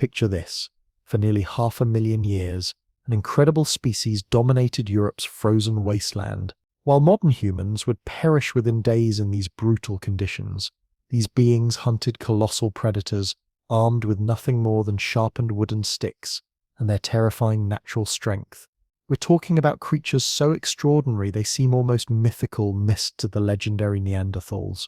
Picture this. For nearly 500,000 years, an incredible species dominated Europe's frozen wasteland. While modern humans would perish within days in these brutal conditions, these beings hunted colossal predators, armed with nothing more than sharpened wooden sticks and their terrifying natural strength. We're talking about creatures so extraordinary they seem almost mythical amidst to the legendary Neanderthals.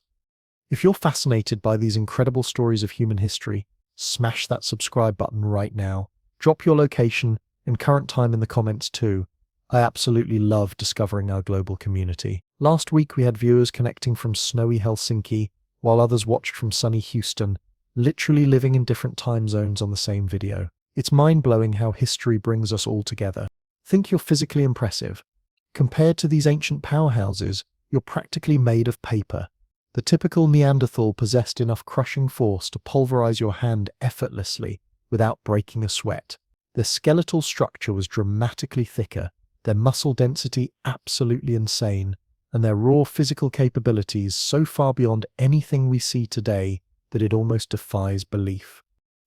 If you're fascinated by these incredible stories of human history, smash that subscribe button right now. Drop your location and current time in the comments too. I absolutely love discovering our global community. Last week we had viewers connecting from snowy Helsinki, while others watched from sunny Houston, literally living in different time zones on the same video. It's mind-blowing how history brings us all together. Think you're physically impressive. Compared to these ancient powerhouses, you're practically made of paper. The typical Neanderthal possessed enough crushing force to pulverize your hand effortlessly without breaking a sweat. Their skeletal structure was dramatically thicker, their muscle density absolutely insane, and their raw physical capabilities so far beyond anything we see today that it almost defies belief.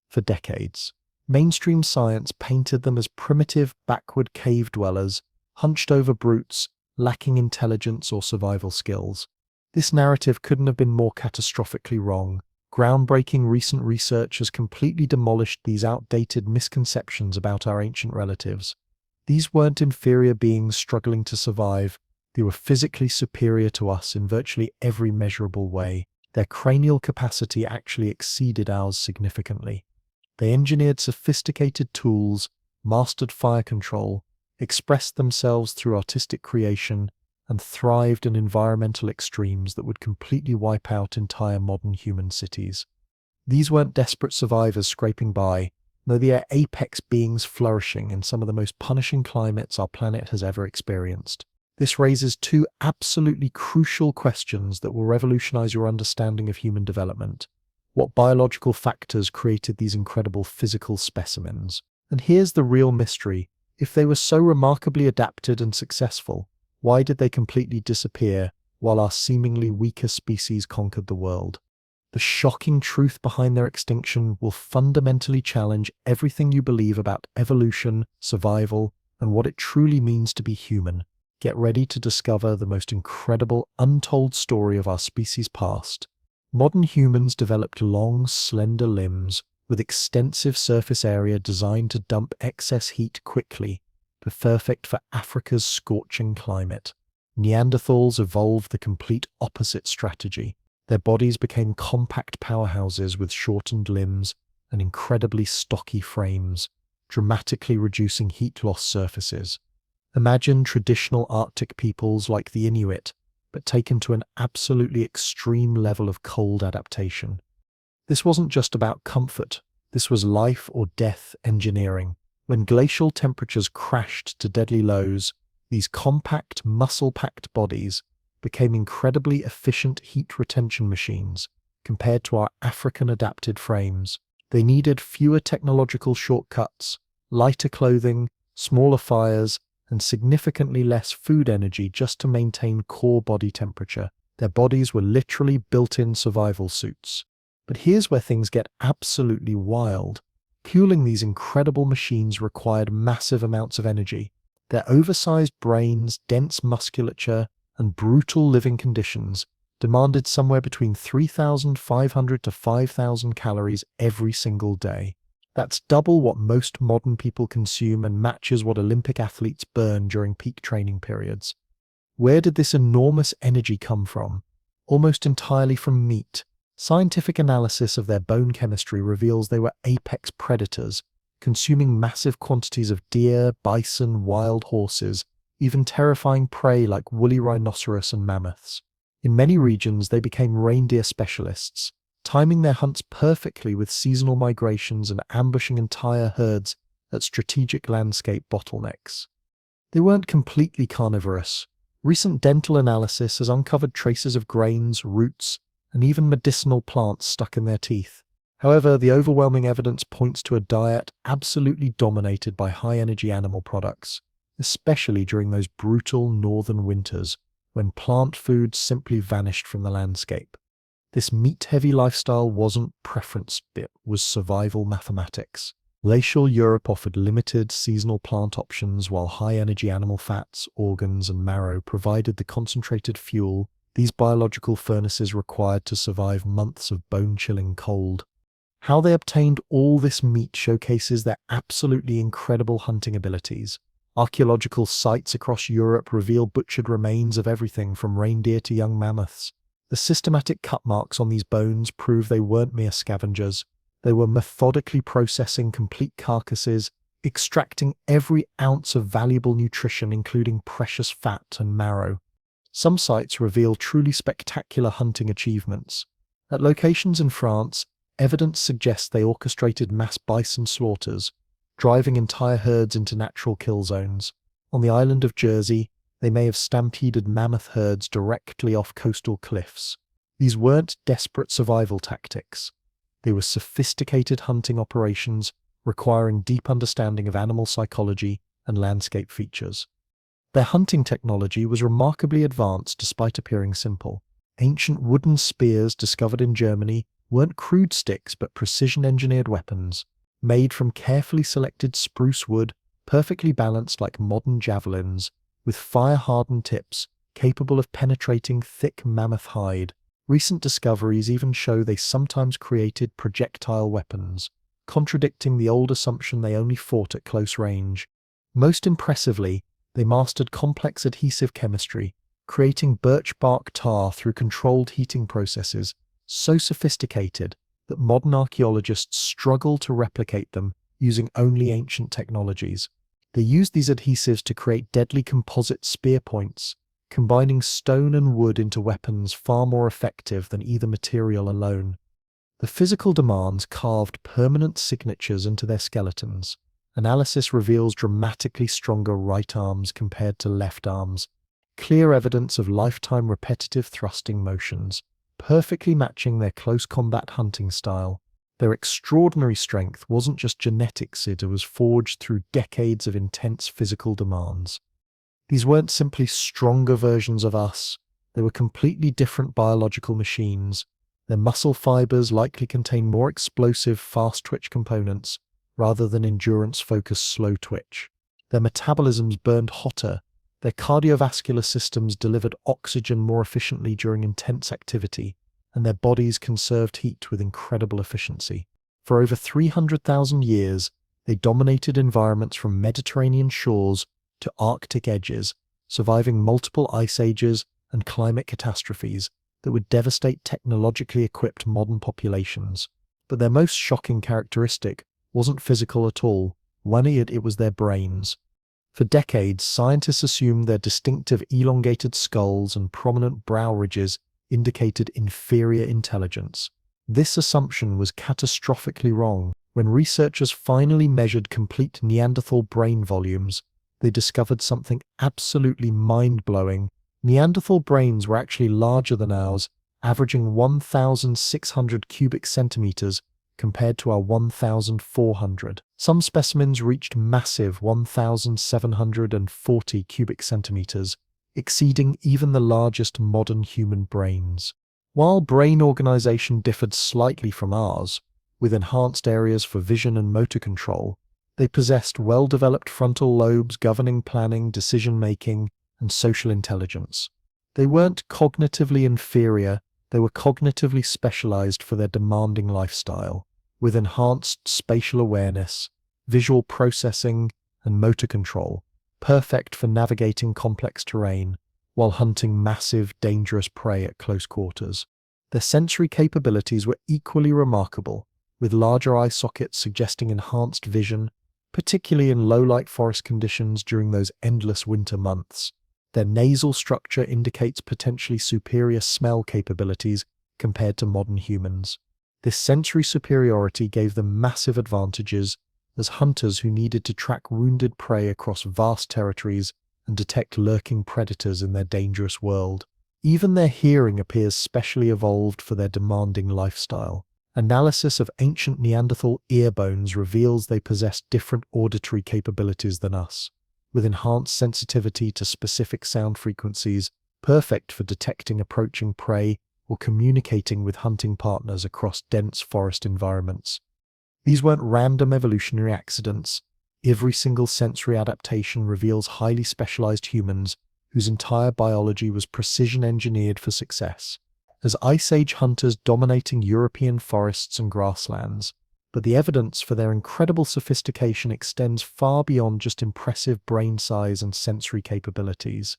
For decades, mainstream science painted them as primitive, backward cave dwellers, hunched-over brutes, lacking intelligence or survival skills. This narrative couldn't have been more catastrophically wrong. Groundbreaking recent research has completely demolished these outdated misconceptions about our ancient relatives. These weren't inferior beings struggling to survive. They were physically superior to us in virtually every measurable way. Their cranial capacity actually exceeded ours significantly. They engineered sophisticated tools, mastered fire control, expressed themselves through artistic creation, and thrived in environmental extremes that would completely wipe out entire modern human cities. These weren't desperate survivors scraping by, no, they are apex beings flourishing in some of the most punishing climates our planet has ever experienced. This raises two absolutely crucial questions that will revolutionize your understanding of human development. What biological factors created these incredible physical specimens? And here's the real mystery. If they were so remarkably adapted and successful, why did they completely disappear while our seemingly weaker species conquered the world? The shocking truth behind their extinction will fundamentally challenge everything you believe about evolution, survival, and what it truly means to be human. Get ready to discover the most incredible, untold story of our species' past. Modern humans developed long, slender limbs with extensive surface area designed to dump excess heat quickly, perfect for Africa's scorching climate. Neanderthals evolved the complete opposite strategy. Their bodies became compact powerhouses with shortened limbs and incredibly stocky frames, dramatically reducing heat loss surfaces. Imagine traditional Arctic peoples like the Inuit, but taken to an absolutely extreme level of cold adaptation. This wasn't just about comfort, this was life or death engineering. When glacial temperatures crashed to deadly lows, these compact, muscle-packed bodies became incredibly efficient heat retention machines compared to our African-adapted frames. They needed fewer technological shortcuts, lighter clothing, smaller fires, and significantly less food energy just to maintain core body temperature. Their bodies were literally built-in survival suits. But here's where things get absolutely wild. Fueling these incredible machines required massive amounts of energy. Their oversized brains, dense musculature, and brutal living conditions demanded somewhere between 3,500 to 5,000 calories every single day. That's double what most modern people consume and matches what Olympic athletes burn during peak training periods. Where did this enormous energy come from? Almost entirely from meat. Scientific analysis of their bone chemistry reveals they were apex predators, consuming massive quantities of deer, bison, wild horses, even terrifying prey like woolly rhinoceros and mammoths. In many regions, they became reindeer specialists, timing their hunts perfectly with seasonal migrations and ambushing entire herds at strategic landscape bottlenecks. They weren't completely carnivorous. Recent dental analysis has uncovered traces of grains, roots, and even medicinal plants stuck in their teeth. However, the overwhelming evidence points to a diet absolutely dominated by high-energy animal products, especially during those brutal northern winters when plant foods simply vanished from the landscape. This meat-heavy lifestyle wasn't preference, it was survival mathematics. Glacial Europe offered limited seasonal plant options while high-energy animal fats, organs, and marrow provided the concentrated fuel these biological furnaces required to survive months of bone-chilling cold. How they obtained all this meat showcases their absolutely incredible hunting abilities. Archaeological sites across Europe reveal butchered remains of everything from reindeer to young mammoths. The systematic cut marks on these bones prove they weren't mere scavengers. They were methodically processing complete carcasses, extracting every ounce of valuable nutrition, including precious fat and marrow. Some sites reveal truly spectacular hunting achievements. At locations in France, evidence suggests they orchestrated mass bison slaughters, driving entire herds into natural kill zones. On the island of Jersey, they may have stampeded mammoth herds directly off coastal cliffs. These weren't desperate survival tactics. They were sophisticated hunting operations requiring deep understanding of animal psychology and landscape features. Their hunting technology was remarkably advanced despite appearing simple. Ancient wooden spears discovered in Germany weren't crude sticks but precision-engineered weapons, made from carefully selected spruce wood, perfectly balanced like modern javelins, with fire-hardened tips capable of penetrating thick mammoth hide. Recent discoveries even show they sometimes created projectile weapons, contradicting the old assumption they only fought at close range. Most impressively, they mastered complex adhesive chemistry, creating birch bark tar through controlled heating processes so sophisticated that modern archaeologists struggle to replicate them using only ancient technologies. They used these adhesives to create deadly composite spear points, combining stone and wood into weapons far more effective than either material alone. The physical demands carved permanent signatures into their skeletons. Analysis reveals dramatically stronger right arms compared to left arms, clear evidence of lifetime repetitive thrusting motions, perfectly matching their close combat hunting style. Their extraordinary strength wasn't just genetics, it was forged through decades of intense physical demands. These weren't simply stronger versions of us, they were completely different biological machines. Their muscle fibers likely contain more explosive, fast-twitch components, rather than endurance-focused slow twitch. Their metabolisms burned hotter, their cardiovascular systems delivered oxygen more efficiently during intense activity, and their bodies conserved heat with incredible efficiency. For over 300,000 years, they dominated environments from Mediterranean shores to Arctic edges, surviving multiple ice ages and climate catastrophes that would devastate technologically equipped modern populations. But their most shocking characteristic wasn't physical at all. It was their brains. For decades, scientists assumed their distinctive elongated skulls and prominent brow ridges indicated inferior intelligence. This assumption was catastrophically wrong. When researchers finally measured complete Neanderthal brain volumes, they discovered something absolutely mind-blowing. Neanderthal brains were actually larger than ours, averaging 1,600 cubic centimeters compared to our 1,400. Some specimens reached massive 1,740 cubic centimeters, exceeding even the largest modern human brains. While brain organization differed slightly from ours, with enhanced areas for vision and motor control, they possessed well-developed frontal lobes governing planning, decision-making, and social intelligence. They weren't cognitively inferior, they were cognitively specialized for their demanding lifestyle, with enhanced spatial awareness, visual processing, and motor control, perfect for navigating complex terrain while hunting massive, dangerous prey at close quarters. Their sensory capabilities were equally remarkable, with larger eye sockets suggesting enhanced vision, particularly in low-light forest conditions during those endless winter months. Their nasal structure indicates potentially superior smell capabilities compared to modern humans. This sensory superiority gave them massive advantages as hunters who needed to track wounded prey across vast territories and detect lurking predators in their dangerous world. Even their hearing appears specially evolved for their demanding lifestyle. Analysis of ancient Neanderthal ear bones reveals they possessed different auditory capabilities than us, with enhanced sensitivity to specific sound frequencies, perfect for detecting approaching prey or communicating with hunting partners across dense forest environments. These weren't random evolutionary accidents. Every single sensory adaptation reveals highly specialized humans whose entire biology was precision engineered for success. As Ice Age hunters dominating European forests and grasslands, but the evidence for their incredible sophistication extends far beyond just impressive brain size and sensory capabilities.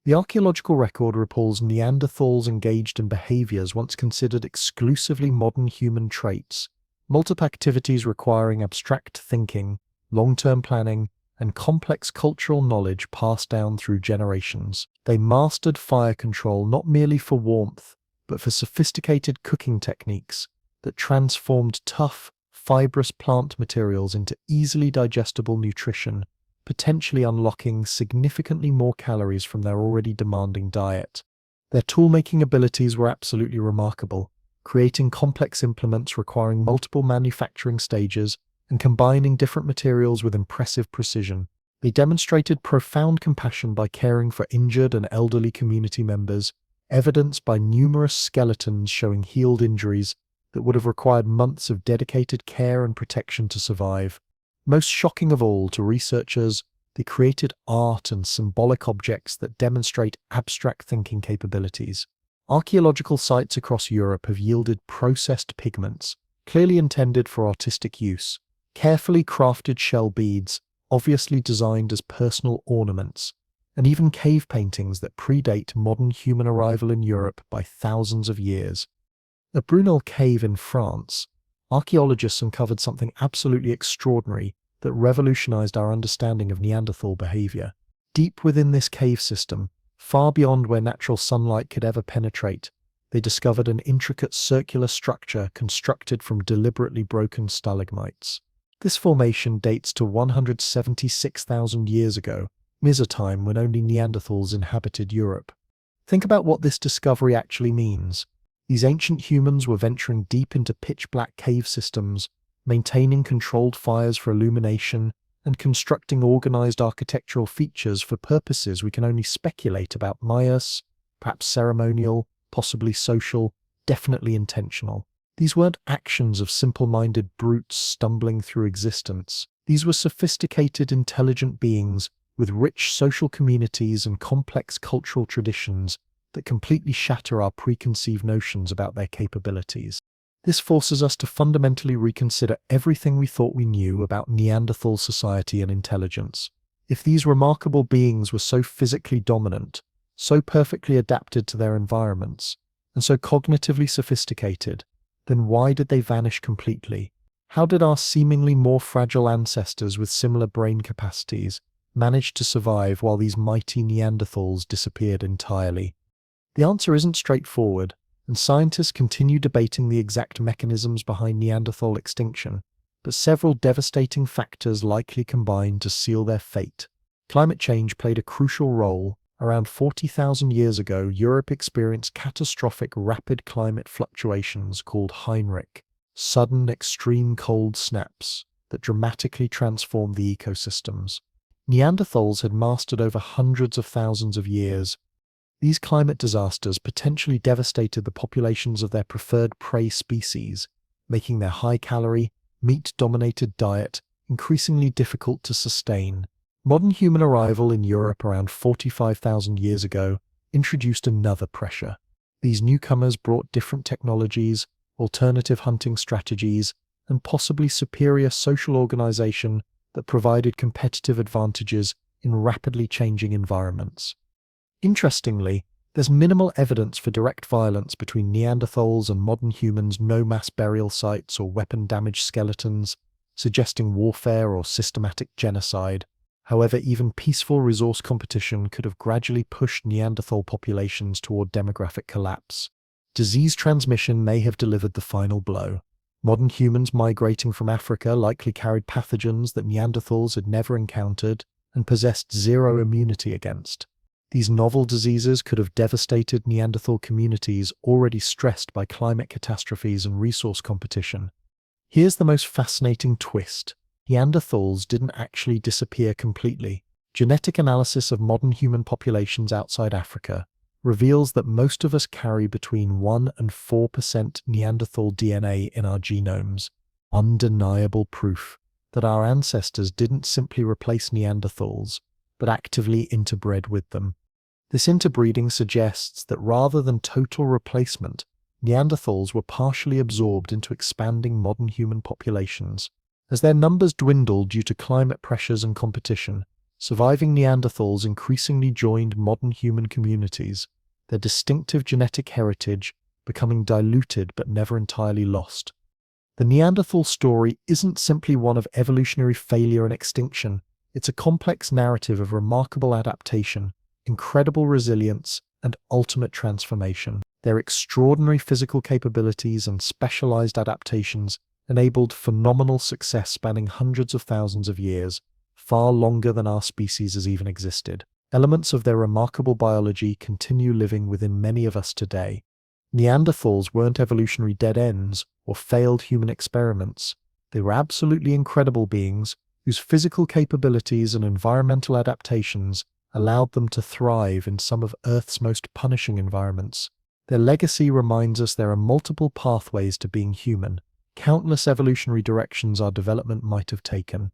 The archaeological record recalls Neanderthals engaged in behaviors once considered exclusively modern human traits, multiple activities requiring abstract thinking, long-term planning, and complex cultural knowledge passed down through generations. They mastered fire control not merely for warmth, but for sophisticated cooking techniques that transformed tough, fibrous plant materials into easily digestible nutrition, potentially unlocking significantly more calories from their already demanding diet. Their tool-making abilities were absolutely remarkable, creating complex implements requiring multiple manufacturing stages and combining different materials with impressive precision. They demonstrated profound compassion by caring for injured and elderly community members, evidenced by numerous skeletons showing healed injuries that would have required months of dedicated care and protection to survive. Most shocking of all to researchers, they created art and symbolic objects that demonstrate abstract thinking capabilities. Archaeological sites across Europe have yielded processed pigments, clearly intended for artistic use, carefully crafted shell beads, obviously designed as personal ornaments, and even cave paintings that predate modern human arrival in Europe by thousands of years. At Brunel Cave in France, archaeologists uncovered something absolutely extraordinary that revolutionized our understanding of Neanderthal behavior. Deep within this cave system, far beyond where natural sunlight could ever penetrate, they discovered an intricate circular structure constructed from deliberately broken stalagmites. This formation dates to 176,000 years ago, Mesotyme, when only Neanderthals inhabited Europe. Think about what this discovery actually means. These ancient humans were venturing deep into pitch-black cave systems, maintaining controlled fires for illumination, and constructing organized architectural features for purposes we can only speculate about: pious, perhaps ceremonial, possibly social, definitely intentional. These weren't actions of simple-minded brutes stumbling through existence. These were sophisticated, intelligent beings with rich social communities and complex cultural traditions that completely shatter our preconceived notions about their capabilities. This forces us to fundamentally reconsider everything we thought we knew about Neanderthal society and intelligence. If these remarkable beings were so physically dominant, so perfectly adapted to their environments, and so cognitively sophisticated, then why did they vanish completely? How did our seemingly more fragile ancestors with similar brain capacities manage to survive while these mighty Neanderthals disappeared entirely? The answer isn't straightforward, and scientists continue debating the exact mechanisms behind Neanderthal extinction, but several devastating factors likely combined to seal their fate. Climate change played a crucial role. Around 40,000 years ago, Europe experienced catastrophic rapid climate fluctuations called Heinrich, sudden extreme cold snaps that dramatically transformed the ecosystems. Neanderthals had mastered over hundreds of thousands of years. These climate disasters potentially devastated the populations of their preferred prey species, making their high-calorie, meat-dominated diet increasingly difficult to sustain. Modern human arrival in Europe around 45,000 years ago introduced another pressure. These newcomers brought different technologies, alternative hunting strategies, and possibly superior social organization that provided competitive advantages in rapidly changing environments. Interestingly, there's minimal evidence for direct violence between Neanderthals and modern humans. No mass burial sites or weapon-damaged skeletons, suggesting warfare or systematic genocide. However, even peaceful resource competition could have gradually pushed Neanderthal populations toward demographic collapse. Disease transmission may have delivered the final blow. Modern humans migrating from Africa likely carried pathogens that Neanderthals had never encountered and possessed zero immunity against. These novel diseases could have devastated Neanderthal communities already stressed by climate catastrophes and resource competition. Here's the most fascinating twist. Neanderthals didn't actually disappear completely. Genetic analysis of modern human populations outside Africa reveals that most of us carry between 1 and 4% Neanderthal DNA in our genomes. undeniable proof that our ancestors didn't simply replace Neanderthals, but actively interbred with them. This interbreeding suggests that rather than total replacement, Neanderthals were partially absorbed into expanding modern human populations. As their numbers dwindled due to climate pressures and competition, surviving Neanderthals increasingly joined modern human communities, their distinctive genetic heritage becoming diluted but never entirely lost. The Neanderthal story isn't simply one of evolutionary failure and extinction, it's a complex narrative of remarkable adaptation, incredible resilience, and ultimate transformation. Their extraordinary physical capabilities and specialized adaptations enabled phenomenal success spanning hundreds of thousands of years, far longer than our species has even existed. Elements of their remarkable biology continue living within many of us today. Neanderthals weren't evolutionary dead ends or failed human experiments. They were absolutely incredible beings whose physical capabilities and environmental adaptations allowed them to thrive in some of Earth's most punishing environments. Their legacy reminds us there are multiple pathways to being human, countless evolutionary directions our development might have taken.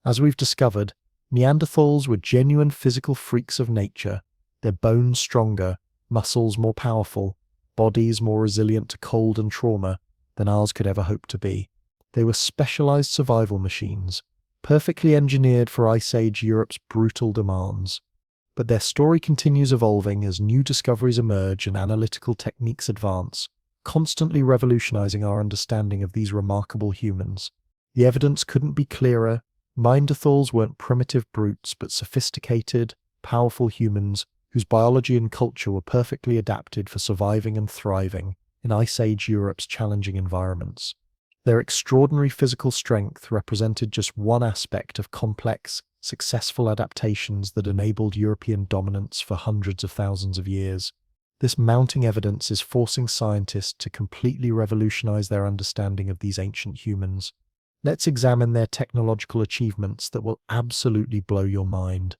As we've discovered, Neanderthals were genuine physical freaks of nature, their bones stronger, muscles more powerful, bodies more resilient to cold and trauma than ours could ever hope to be. They were specialized survival machines, perfectly engineered for Ice Age Europe's brutal demands. But their story continues evolving as new discoveries emerge and analytical techniques advance, constantly revolutionizing our understanding of these remarkable humans. The evidence couldn't be clearer. Neanderthals weren't primitive brutes, but sophisticated, powerful humans whose biology and culture were perfectly adapted for surviving and thriving in Ice Age Europe's challenging environments. Their extraordinary physical strength represented just one aspect of complex, successful adaptations that enabled European dominance for hundreds of thousands of years. This mounting evidence is forcing scientists to completely revolutionize their understanding of these ancient humans. Let's examine their technological achievements that will absolutely blow your mind.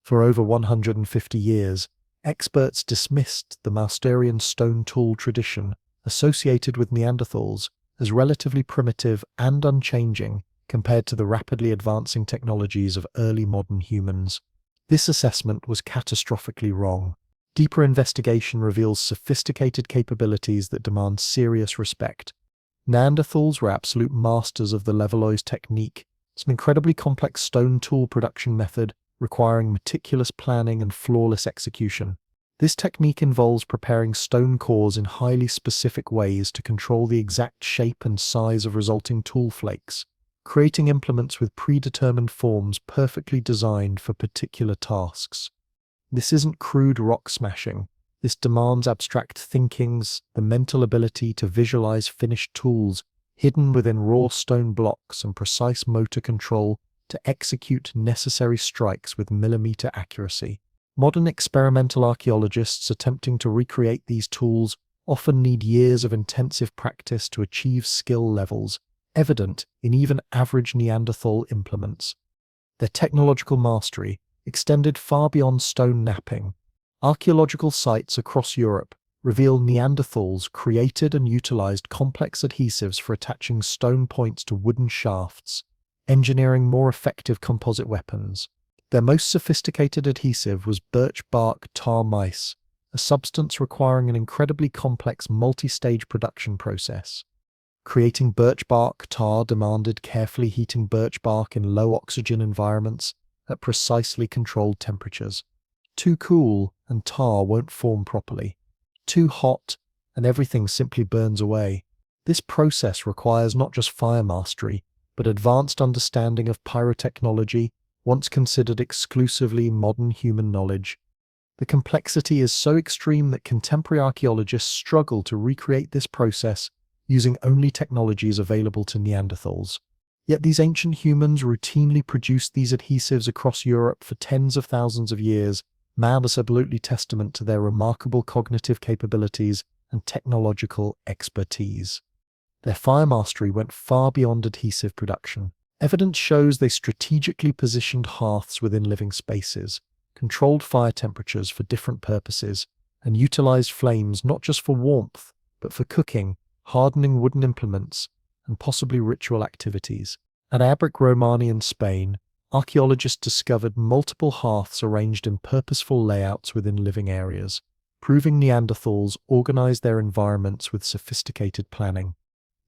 For over 150 years, experts dismissed the Mousterian stone tool tradition associated with Neanderthals as relatively primitive and unchanging compared to the rapidly advancing technologies of early modern humans. This assessment was catastrophically wrong. Deeper investigation reveals sophisticated capabilities that demand serious respect. Neanderthals were absolute masters of the Levallois technique, an incredibly complex stone tool production method requiring meticulous planning and flawless execution. This technique involves preparing stone cores in highly specific ways to control the exact shape and size of resulting tool flakes, creating implements with predetermined forms perfectly designed for particular tasks. This isn't crude rock smashing. This demands abstract thinkings, the mental ability to visualize finished tools hidden within raw stone blocks and precise motor control to execute necessary strikes with millimeter accuracy. Modern experimental archaeologists attempting to recreate these tools often need years of intensive practice to achieve skill levels evident in even average Neanderthal implements. Their technological mastery extended far beyond stone knapping. Archaeological sites across Europe reveal Neanderthals created and utilized complex adhesives for attaching stone points to wooden shafts, engineering more effective composite weapons. Their most sophisticated adhesive was birch bark tar mice, a substance requiring an incredibly complex multi-stage production process. Creating birch bark tar demanded carefully heating birch bark in low oxygen environments at precisely controlled temperatures. Too cool and tar won't form properly. Too hot and everything simply burns away. This process requires not just fire mastery, but advanced understanding of pyrotechnology, once considered exclusively modern human knowledge. The complexity is so extreme that contemporary archaeologists struggle to recreate this process using only technologies available to Neanderthals. Yet these ancient humans routinely produced these adhesives across Europe for tens of thousands of years, absolutely testament to their remarkable cognitive capabilities and technological expertise. Their fire mastery went far beyond adhesive production. Evidence shows they strategically positioned hearths within living spaces, controlled fire temperatures for different purposes, and utilized flames not just for warmth, but for cooking, hardening wooden implements, and possibly ritual activities. At Abric Romani in Spain, archaeologists discovered multiple hearths arranged in purposeful layouts within living areas, proving Neanderthals organized their environments with sophisticated planning.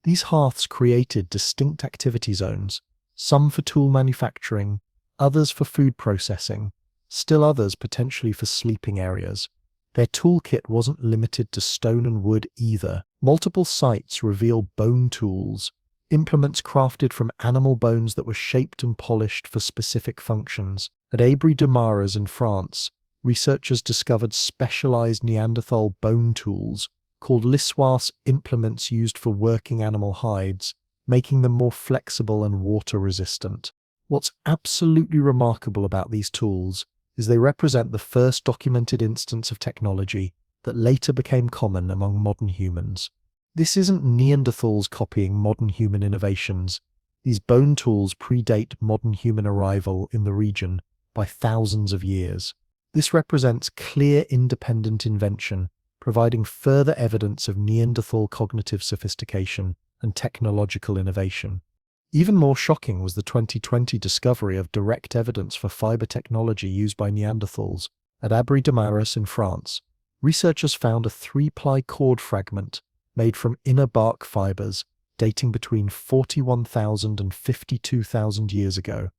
These hearths created distinct activity zones, some for tool manufacturing, others for food processing, still others potentially for sleeping areas. Their toolkit wasn't limited to stone and wood either. Multiple sites reveal bone tools, implements crafted from animal bones that were shaped and polished for specific functions. At Aubry-de-Maras in France, researchers discovered specialized Neanderthal bone tools called lissoirs, implements used for working animal hides, making them more flexible and water-resistant. What's absolutely remarkable about these tools is they represent the first documented instance of technology that later became common among modern humans. This isn't Neanderthals copying modern human innovations. These bone tools predate modern human arrival in the region by thousands of years. This represents clear independent invention, providing further evidence of Neanderthal cognitive sophistication and technological innovation. Even more shocking was the 2020 discovery of direct evidence for fiber technology used by Neanderthals. At Aubry-de-Maras in France, researchers found a 3-ply cord fragment made from inner bark fibers dating between 41,000 and 52,000 years ago,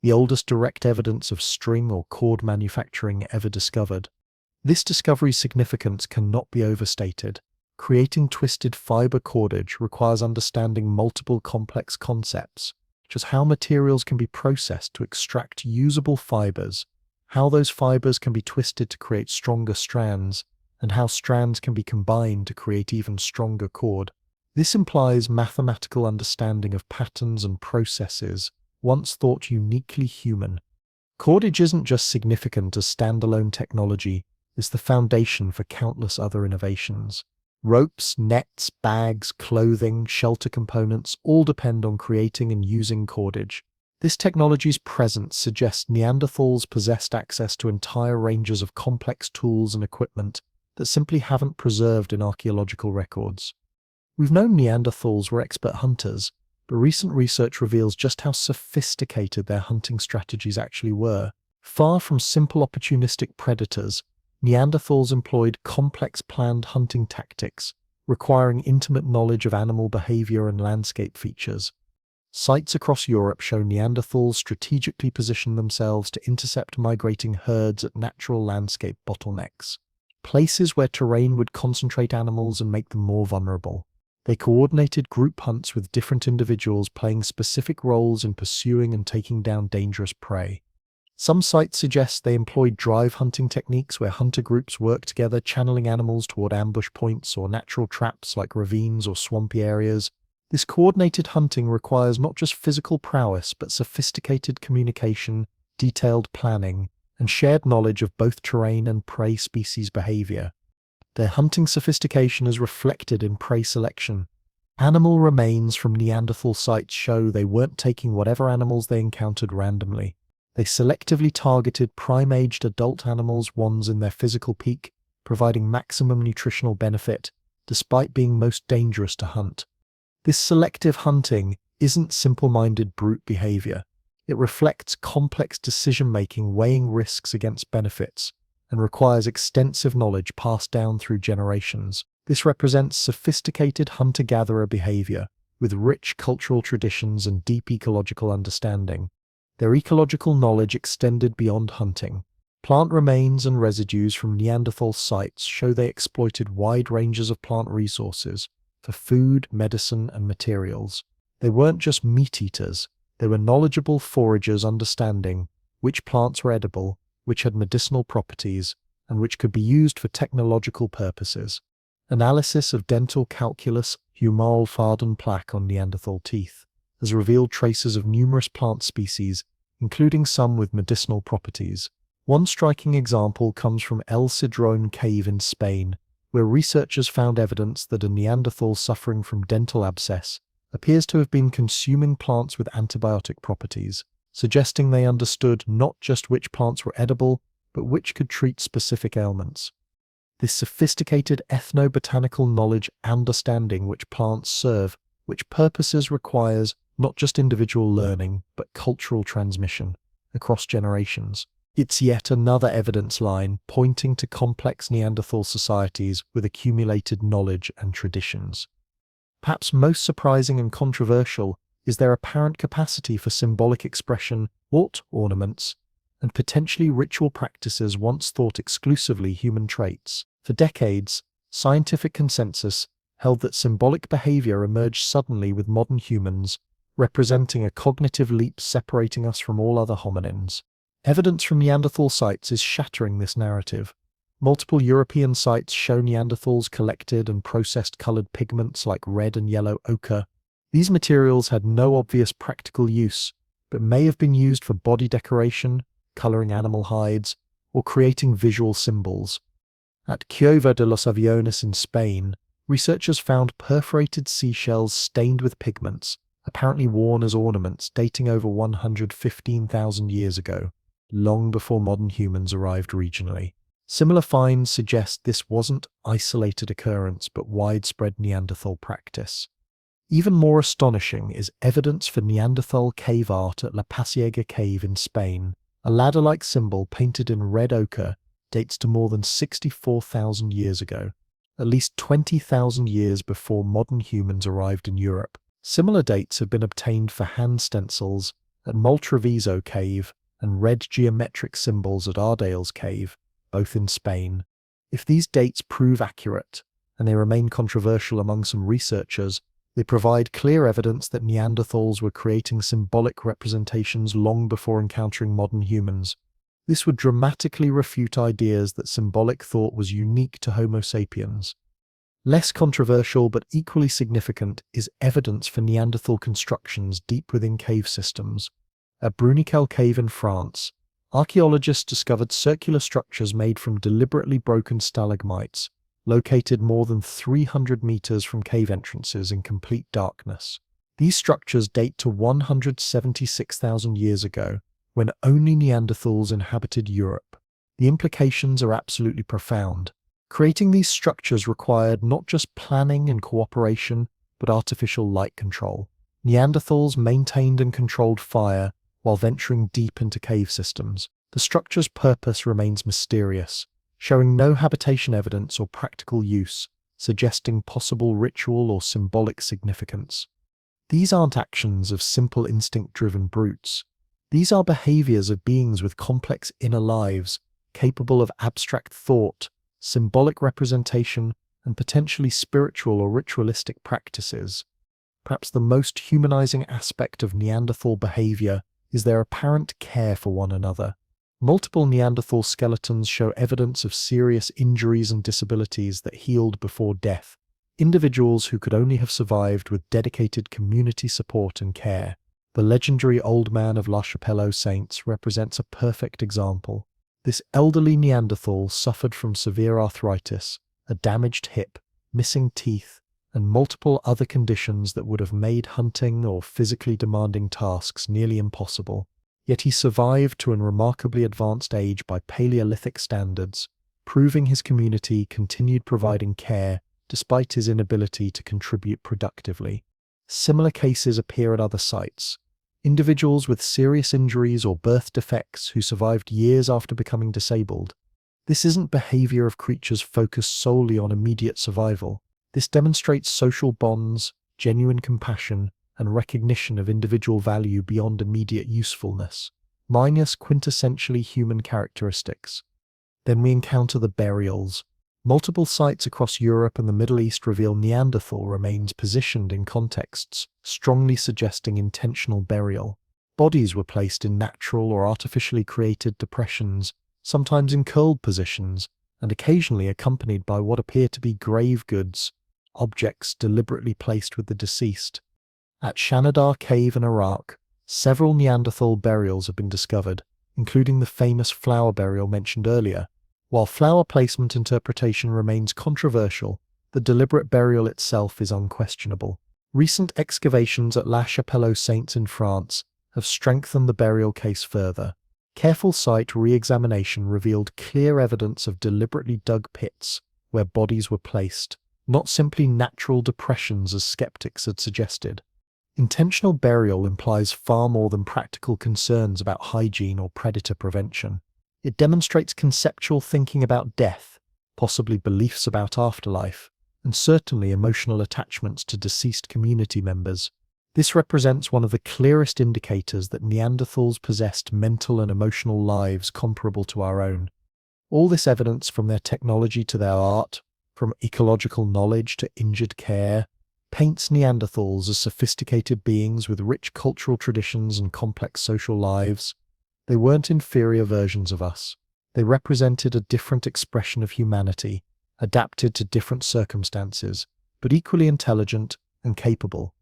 the oldest direct evidence of string or cord manufacturing ever discovered. This discovery's significance cannot be overstated. Creating twisted fiber cordage requires understanding multiple complex concepts, such as how materials can be processed to extract usable fibers, how those fibers can be twisted to create stronger strands, and how strands can be combined to create even stronger cord. This implies mathematical understanding of patterns and processes once thought uniquely human. Cordage isn't just significant as standalone technology, it's the foundation for countless other innovations. Ropes, nets, bags, clothing, shelter components all depend on creating and using cordage. This technology's presence suggests Neanderthals possessed access to entire ranges of complex tools and equipment that simply haven't preserved in archaeological records. We've known Neanderthals were expert hunters, but recent research reveals just how sophisticated their hunting strategies actually were. Far from simple opportunistic predators, Neanderthals employed complex planned hunting tactics, requiring intimate knowledge of animal behavior and landscape features. Sites across Europe show Neanderthals strategically positioned themselves to intercept migrating herds at natural landscape bottlenecks, places where terrain would concentrate animals and make them more vulnerable. They coordinated group hunts with different individuals playing specific roles in pursuing and taking down dangerous prey. Some sites suggest they employed drive hunting techniques where hunter groups work together, channeling animals toward ambush points or natural traps like ravines or swampy areas. This coordinated hunting requires not just physical prowess, but sophisticated communication, detailed planning, and shared knowledge of both terrain and prey species behavior. Their hunting sophistication is reflected in prey selection. Animal remains from Neanderthal sites show they weren't taking whatever animals they encountered randomly. They selectively targeted prime-aged adult animals, ones in their physical peak, providing maximum nutritional benefit, despite being most dangerous to hunt. This selective hunting isn't simple-minded brute behavior. It reflects complex decision-making, weighing risks against benefits, and requires extensive knowledge passed down through generations. This represents sophisticated hunter-gatherer behavior, with rich cultural traditions and deep ecological understanding. Their ecological knowledge extended beyond hunting. Plant remains and residues from Neanderthal sites show they exploited wide ranges of plant resources for food, medicine, and materials. They weren't just meat-eaters, they were knowledgeable foragers understanding which plants were edible, which had medicinal properties, and which could be used for technological purposes. Analysis of dental calculus Humal-Farden plaque on Neanderthal teeth has revealed traces of numerous plant species, including some with medicinal properties. One striking example comes from El Cedrón cave in Spain, where researchers found evidence that a Neanderthal suffering from dental abscess appears to have been consuming plants with antibiotic properties, suggesting they understood not just which plants were edible, but which could treat specific ailments. This sophisticated ethnobotanical knowledge understanding which plants serve which purposes requires not just individual learning, but cultural transmission across generations. It's yet another evidence line pointing to complex Neanderthal societies with accumulated knowledge and traditions. Perhaps most surprising and controversial is their apparent capacity for symbolic expression, ornaments, and potentially ritual practices once thought exclusively human traits. For decades, scientific consensus held that symbolic behavior emerged suddenly with modern humans, representing a cognitive leap separating us from all other hominins. Evidence from Neanderthal sites is shattering this narrative. Multiple European sites show Neanderthals collected and processed colored pigments like red and yellow ochre. These materials had no obvious practical use, but may have been used for body decoration, coloring animal hides, or creating visual symbols. At Cueva de los Aviones in Spain, researchers found perforated seashells stained with pigments, apparently worn as ornaments dating over 115,000 years ago, long before modern humans arrived regionally. Similar finds suggest this wasn't isolated occurrence but widespread Neanderthal practice. Even more astonishing is evidence for Neanderthal cave art at La Pasiega Cave in Spain. A ladder-like symbol painted in red ochre dates to more than 64,000 years ago, at least 20,000 years before modern humans arrived in Europe. Similar dates have been obtained for hand stencils at Moltraviso Cave and red geometric symbols at Ardales Cave, both in Spain. If these dates prove accurate, and they remain controversial among some researchers, they provide clear evidence that Neanderthals were creating symbolic representations long before encountering modern humans. This would dramatically refute ideas that symbolic thought was unique to Homo sapiens. Less controversial but equally significant is evidence for Neanderthal constructions deep within cave systems. At Bruniquel Cave in France, archaeologists discovered circular structures made from deliberately broken stalagmites, located more than 300 meters from cave entrances in complete darkness. These structures date to 176,000 years ago, when only Neanderthals inhabited Europe. The implications are absolutely profound. Creating these structures required not just planning and cooperation, but artificial light control. Neanderthals maintained and controlled fire while venturing deep into cave systems. The structure's purpose remains mysterious, showing no habitation evidence or practical use, suggesting possible ritual or symbolic significance. These aren't actions of simple instinct-driven brutes. These are behaviors of beings with complex inner lives, capable of abstract thought, symbolic representation, and potentially spiritual or ritualistic practices. Perhaps the most humanizing aspect of Neanderthal behavior is their apparent care for one another. Multiple Neanderthal skeletons show evidence of serious injuries and disabilities that healed before death, individuals who could only have survived with dedicated community support and care. The legendary Old Man of La Chapelle-aux-Saints represents a perfect example. This elderly Neanderthal suffered from severe arthritis, a damaged hip, missing teeth, and multiple other conditions that would have made hunting or physically demanding tasks nearly impossible. Yet he survived to a remarkably advanced age by Paleolithic standards, proving his community continued providing care despite his inability to contribute productively. Similar cases appear at other sites. Individuals with serious injuries or birth defects who survived years after becoming disabled. This isn't behavior of creatures focused solely on immediate survival. This demonstrates social bonds, genuine compassion, and recognition of individual value beyond immediate usefulness, minus quintessentially human characteristics. Then we encounter the burials. Multiple sites across Europe and the Middle East reveal Neanderthal remains positioned in contexts strongly suggesting intentional burial. Bodies were placed in natural or artificially created depressions, sometimes in curled positions, and occasionally accompanied by what appear to be grave goods, objects deliberately placed with the deceased. At Shanidar Cave in Iraq, several Neanderthal burials have been discovered, including the famous flower burial mentioned earlier. While flower placement interpretation remains controversial, the deliberate burial itself is unquestionable. Recent excavations at La Chapelle-aux-Saints in France have strengthened the burial case further. Careful site re-examination revealed clear evidence of deliberately dug pits where bodies were placed, not simply natural depressions as skeptics had suggested. Intentional burial implies far more than practical concerns about hygiene or predator prevention. It demonstrates conceptual thinking about death, possibly beliefs about afterlife, and certainly emotional attachments to deceased community members. This represents one of the clearest indicators that Neanderthals possessed mental and emotional lives comparable to our own. All this evidence, from their technology to their art, from ecological knowledge to injured care, paints Neanderthals as sophisticated beings with rich cultural traditions and complex social lives. They weren't inferior versions of us. They represented a different expression of humanity, adapted to different circumstances, but equally intelligent and capable.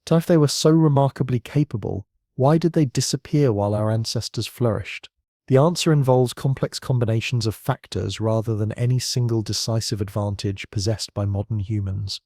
So if they were so remarkably capable, why did they disappear while our ancestors flourished? The answer involves complex combinations of factors rather than any single decisive advantage possessed by modern humans.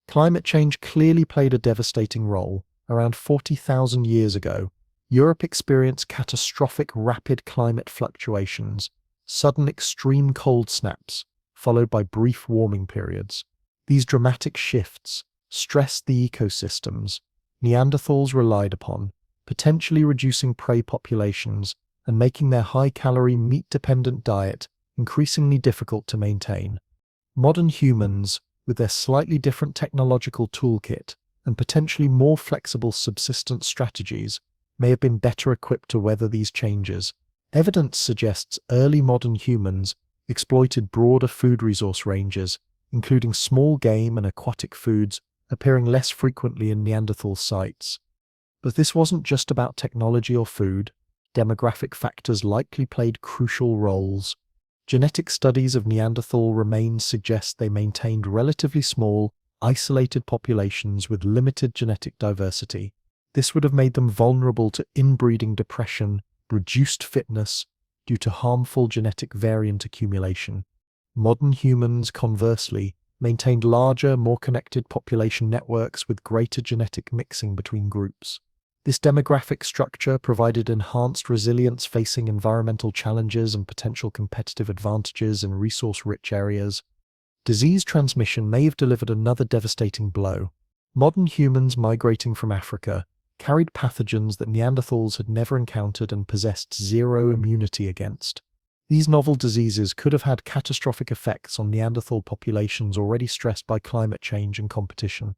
Climate change clearly played a devastating role. Around 40,000 years ago, Europe experienced catastrophic rapid climate fluctuations, sudden extreme cold snaps, followed by brief warming periods. These dramatic shifts stressed the ecosystems Neanderthals relied upon, potentially reducing prey populations and making their high-calorie meat-dependent diet increasingly difficult to maintain. Modern humans, with their slightly different technological toolkit and potentially more flexible subsistence strategies, may have been better equipped to weather these changes. Evidence suggests early modern humans exploited broader food resource ranges, including small game and aquatic foods, appearing less frequently in Neanderthal sites. But this wasn't just about technology or food. Demographic factors likely played crucial roles. Genetic studies of Neanderthal remains suggest they maintained relatively small, isolated populations with limited genetic diversity. This would have made them vulnerable to inbreeding depression, reduced fitness, due to harmful genetic variant accumulation. Modern humans, conversely, maintained larger, more connected population networks with greater genetic mixing between groups. This demographic structure provided enhanced resilience facing environmental challenges and potential competitive advantages in resource-rich areas. Disease transmission may have delivered another devastating blow. Modern humans migrating from Africa carried pathogens that Neanderthals had never encountered and possessed zero immunity against. These novel diseases could have had catastrophic effects on Neanderthal populations already stressed by climate change and competition.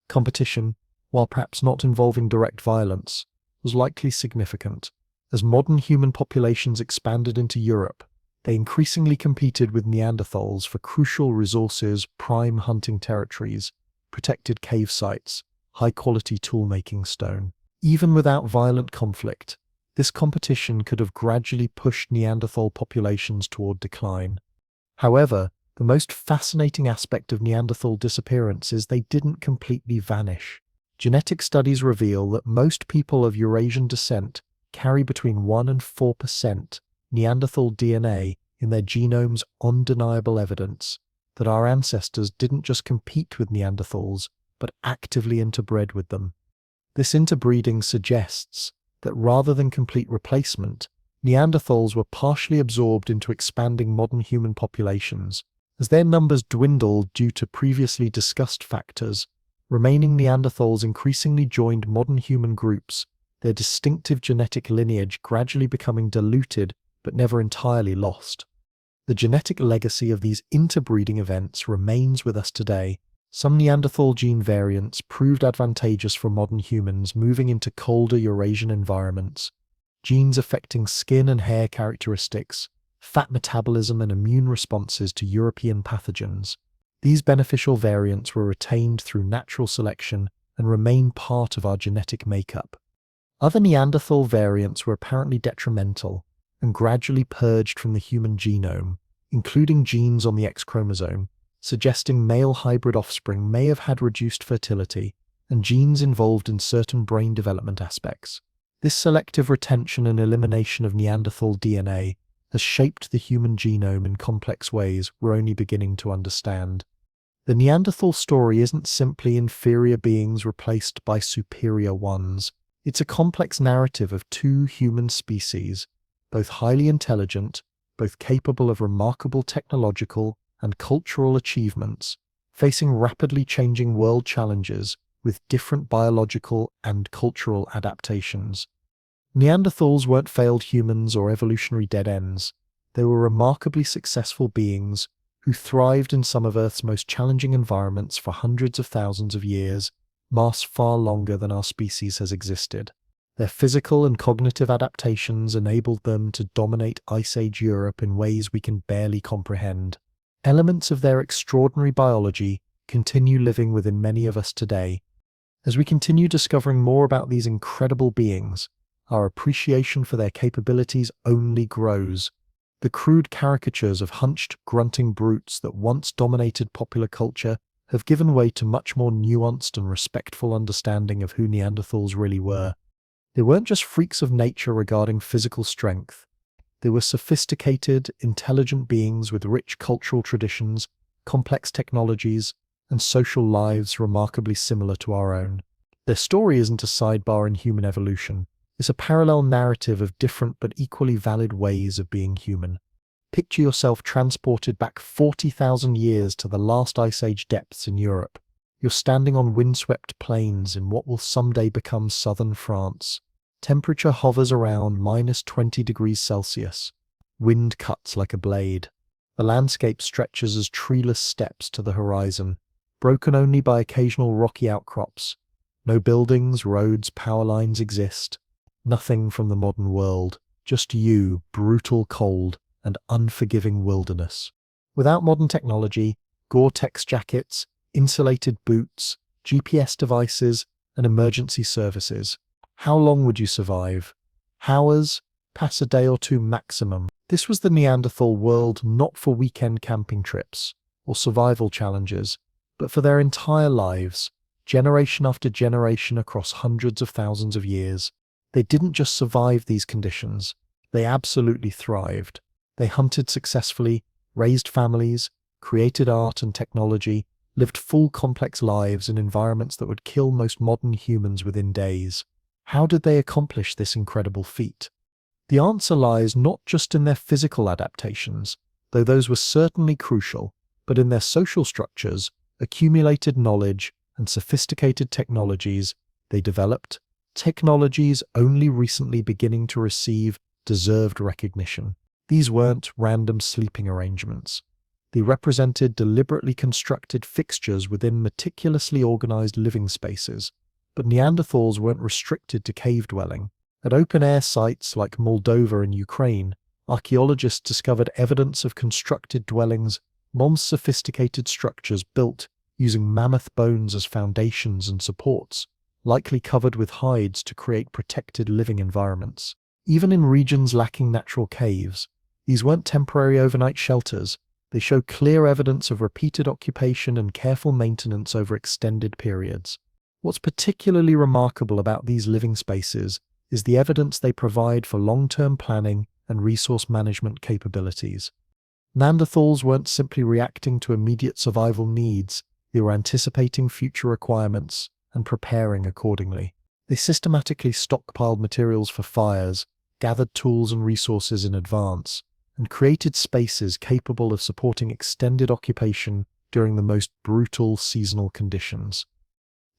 Competition, while perhaps not involving direct violence, was likely significant. As modern human populations expanded into Europe, they increasingly competed with Neanderthals for crucial resources, prime hunting territories, protected cave sites, high-quality tool-making stone. Even without violent conflict, this competition could have gradually pushed Neanderthal populations toward decline. However, the most fascinating aspect of Neanderthal disappearance is they didn't completely vanish. Genetic studies reveal that most people of Eurasian descent carry between 1 and 4% Neanderthal DNA in their genomes, undeniable evidence that our ancestors didn't just compete with Neanderthals, but actively interbred with them. This interbreeding suggests that rather than complete replacement, Neanderthals were partially absorbed into expanding modern human populations. As their numbers dwindled due to previously discussed factors, remaining Neanderthals increasingly joined modern human groups, their distinctive genetic lineage gradually becoming diluted but never entirely lost. The genetic legacy of these interbreeding events remains with us today. Some Neanderthal gene variants proved advantageous for modern humans moving into colder Eurasian environments. Genes affecting skin and hair characteristics, fat metabolism and immune responses to European pathogens. These beneficial variants were retained through natural selection and remain part of our genetic makeup. Other Neanderthal variants were apparently detrimental and gradually purged from the human genome, including genes on the X chromosome, suggesting male hybrid offspring may have had reduced fertility and genes involved in certain brain development aspects. This selective retention and elimination of Neanderthal DNA has shaped the human genome in complex ways we're only beginning to understand. The Neanderthal story isn't simply inferior beings replaced by superior ones. It's a complex narrative of two human species, both highly intelligent, both capable of remarkable technological and cultural achievements, facing rapidly changing world challenges with different biological and cultural adaptations. Neanderthals weren't failed humans or evolutionary dead ends. They were remarkably successful beings who thrived in some of Earth's most challenging environments for hundreds of thousands of years, mass far longer than our species has existed. Their physical and cognitive adaptations enabled them to dominate Ice Age Europe in ways we can barely comprehend. Elements of their extraordinary biology continue living within many of us today. As we continue discovering more about these incredible beings, our appreciation for their capabilities only grows. The crude caricatures of hunched, grunting brutes that once dominated popular culture have given way to much more nuanced and respectful understanding of who Neanderthals really were. They weren't just freaks of nature regarding physical strength. They were sophisticated, intelligent beings with rich cultural traditions, complex technologies, and social lives remarkably similar to our own. Their story isn't a sidebar in human evolution. It's a parallel narrative of different but equally valid ways of being human. Picture yourself transported back 40,000 years to the last Ice Age depths in Europe. You're standing on windswept plains in what will someday become southern France. Temperature hovers around -20 degrees Celsius. Wind cuts like a blade. The landscape stretches as treeless steppes to the horizon, broken only by occasional rocky outcrops. No buildings, roads, power lines exist. Nothing from the modern world, just you, brutal cold and unforgiving wilderness. Without modern technology, Gore-Tex jackets, insulated boots, GPS devices, and emergency services, how long would you survive? Hours, pass a day or two maximum. This was the Neanderthal world, not for weekend camping trips or survival challenges, but for their entire lives, generation after generation across hundreds of thousands of years. They didn't just survive these conditions, they absolutely thrived. They hunted successfully, raised families, created art and technology, lived full complex lives in environments that would kill most modern humans within days. How did they accomplish this incredible feat? The answer lies not just in their physical adaptations, though those were certainly crucial, but in their social structures, accumulated knowledge, and sophisticated technologies they developed, technologies only recently beginning to receive deserved recognition. These weren't random sleeping arrangements. They represented deliberately constructed fixtures within meticulously organized living spaces. But Neanderthals weren't restricted to cave dwelling. At open-air sites like Moldova and Ukraine, archaeologists discovered evidence of constructed dwellings, non-sophisticated structures built using mammoth bones as foundations and supports, likely covered with hides to create protected living environments. Even in regions lacking natural caves, these weren't temporary overnight shelters. They show clear evidence of repeated occupation and careful maintenance over extended periods. What's particularly remarkable about these living spaces is the evidence they provide for long-term planning and resource management capabilities. Neanderthals weren't simply reacting to immediate survival needs, they were anticipating future requirements and preparing accordingly. They systematically stockpiled materials for fires, gathered tools and resources in advance, and created spaces capable of supporting extended occupation during the most brutal seasonal conditions.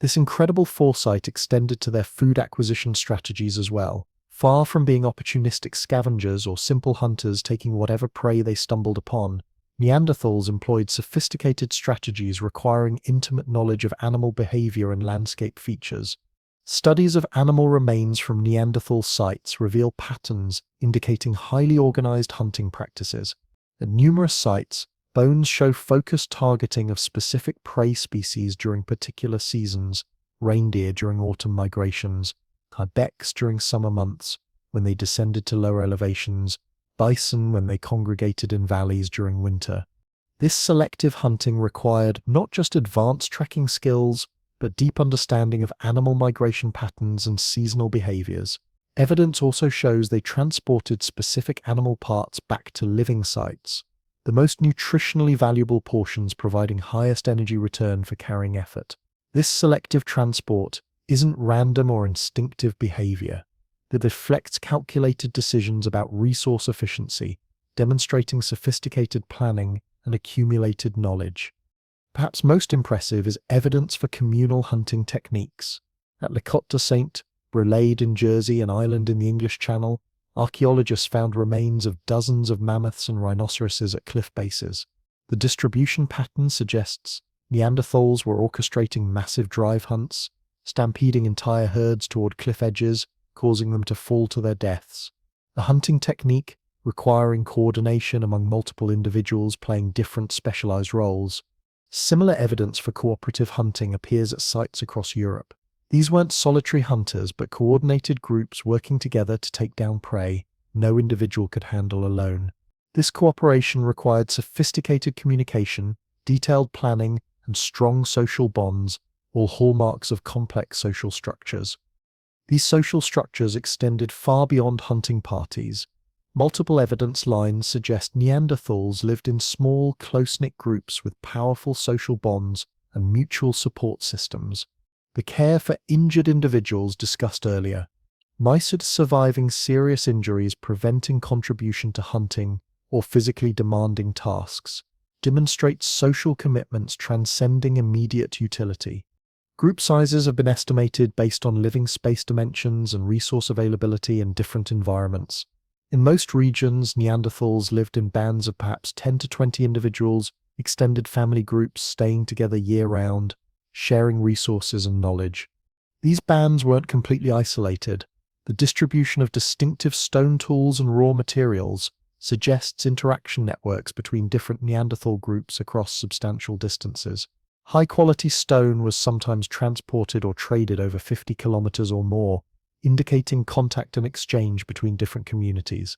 This incredible foresight extended to their food acquisition strategies as well. Far from being opportunistic scavengers or simple hunters taking whatever prey they stumbled upon, Neanderthals employed sophisticated strategies requiring intimate knowledge of animal behavior and landscape features. Studies of animal remains from Neanderthal sites reveal patterns indicating highly organized hunting practices. At numerous sites, bones show focused targeting of specific prey species during particular seasons: reindeer during autumn migrations, ibex during summer months when they descended to lower elevations, bison when they congregated in valleys during winter. This selective hunting required not just advanced tracking skills, but deep understanding of animal migration patterns and seasonal behaviors. Evidence also shows they transported specific animal parts back to living sites, the most nutritionally valuable portions providing highest energy return for carrying effort. This selective transport isn't random or instinctive behavior. It reflects calculated decisions about resource efficiency, demonstrating sophisticated planning and accumulated knowledge. Perhaps most impressive is evidence for communal hunting techniques. At Le Côte de Saint Brelade in Jersey, an island in the English Channel, archaeologists found remains of dozens of mammoths and rhinoceroses at cliff bases. The distribution pattern suggests Neanderthals were orchestrating massive drive hunts, stampeding entire herds toward cliff edges, causing them to fall to their deaths. A hunting technique requiring coordination among multiple individuals playing different specialized roles. Similar evidence for cooperative hunting appears at sites across Europe. These weren't solitary hunters, but coordinated groups working together to take down prey no individual could handle alone. This cooperation required sophisticated communication, detailed planning, and strong social bonds, all hallmarks of complex social structures. These social structures extended far beyond hunting parties. Multiple evidence lines suggest Neanderthals lived in small, close-knit groups with powerful social bonds and mutual support systems. The care for injured individuals discussed earlier. Mice surviving serious injuries preventing contribution to hunting or physically demanding tasks demonstrates social commitments transcending immediate utility. Group sizes have been estimated based on living space dimensions and resource availability in different environments. In most regions, Neanderthals lived in bands of perhaps 10 to 20 individuals, extended family groups staying together year-round, sharing resources and knowledge. These bands weren't completely isolated. The distribution of distinctive stone tools and raw materials suggests interaction networks between different Neanderthal groups across substantial distances. High-quality stone was sometimes transported or traded over 50 kilometers or more, indicating contact and exchange between different communities.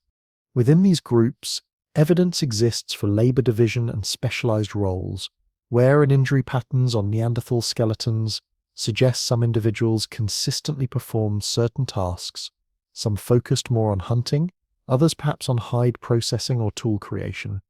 Within these groups, evidence exists for labor division and specialized roles. Wear and injury patterns on Neanderthal skeletons suggest some individuals consistently performed certain tasks, some focused more on hunting, others perhaps on hide processing or tool creation.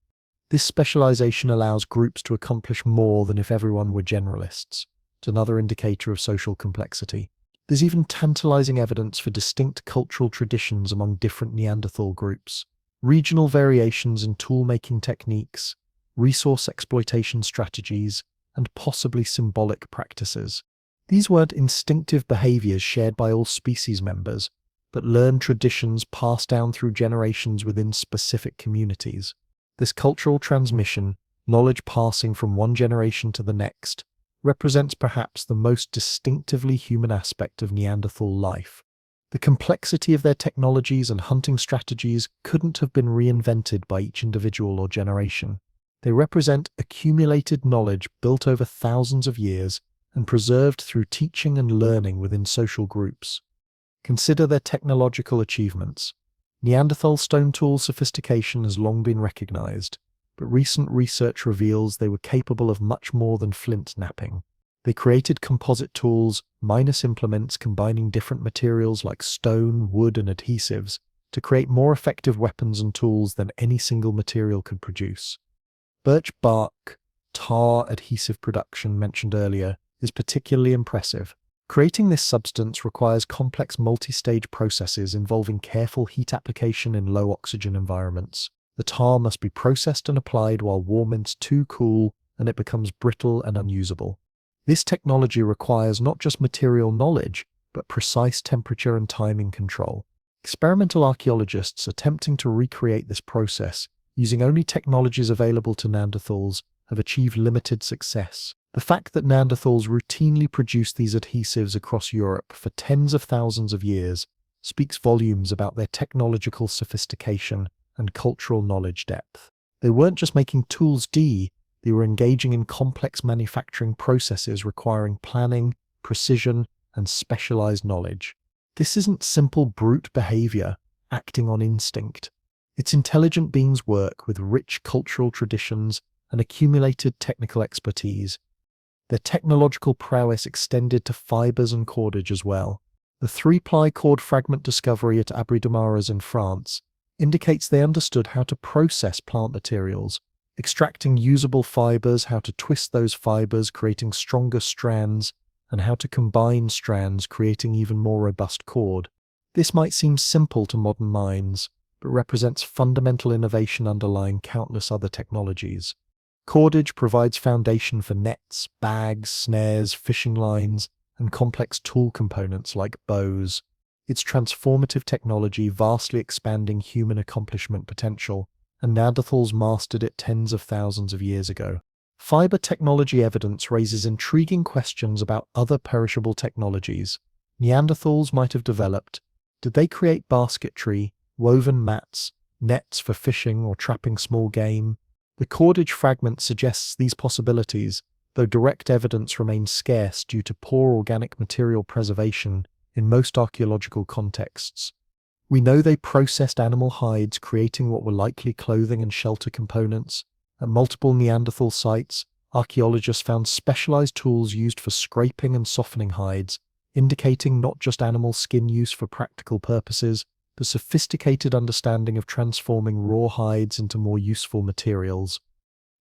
This specialization allows groups to accomplish more than if everyone were generalists. It's another indicator of social complexity. There's even tantalizing evidence for distinct cultural traditions among different Neanderthal groups. Regional variations in tool-making techniques, resource exploitation strategies, and possibly symbolic practices. These weren't instinctive behaviors shared by all species members, but learned traditions passed down through generations within specific communities. This cultural transmission, knowledge passing from one generation to the next, represents perhaps the most distinctively human aspect of Neanderthal life. The complexity of their technologies and hunting strategies couldn't have been reinvented by each individual or generation. They represent accumulated knowledge built over thousands of years and preserved through teaching and learning within social groups. Consider their technological achievements. Neanderthal stone tool sophistication has long been recognized, but recent research reveals they were capable of much more than flint knapping. They created composite tools, minus implements combining different materials like stone, wood, and adhesives to create more effective weapons and tools than any single material could produce. Birch bark, tar adhesive production mentioned earlier is particularly impressive. Creating this substance requires complex multi-stage processes involving careful heat application in low oxygen environments. The tar must be processed and applied while warm and too cool, and it becomes brittle and unusable. This technology requires not just material knowledge, but precise temperature and timing control. Experimental archaeologists attempting to recreate this process using only technologies available to Neanderthals have achieved limited success. The fact that Neanderthals routinely produced these adhesives across Europe for tens of thousands of years speaks volumes about their technological sophistication and cultural knowledge depth. They weren't just making tools, they were engaging in complex manufacturing processes requiring planning, precision, and specialized knowledge. This isn't simple brute behavior acting on instinct. It's intelligent beings work with rich cultural traditions and accumulated technical expertise. Their technological prowess extended to fibers and cordage as well. The 3-ply cord fragment discovery at Abri-de-Maras in France indicates they understood how to process plant materials, extracting usable fibers, how to twist those fibers, creating stronger strands, and how to combine strands, creating even more robust cord. This might seem simple to modern minds, but represents fundamental innovation underlying countless other technologies. Cordage provides foundation for nets, bags, snares, fishing lines, and complex tool components like bows. Its transformative technology vastly expanding human accomplishment potential, and Neanderthals mastered it tens of thousands of years ago. Fiber technology evidence raises intriguing questions about other perishable technologies Neanderthals might have developed. Did they create basketry, woven mats, nets for fishing or trapping small game? The cordage fragment suggests these possibilities, though direct evidence remains scarce due to poor organic material preservation in most archaeological contexts. We know they processed animal hides, creating what were likely clothing and shelter components. At multiple Neanderthal sites, archaeologists found specialized tools used for scraping and softening hides, indicating not just animal skin use for practical purposes, but sophisticated understanding of transforming raw hides into more useful materials.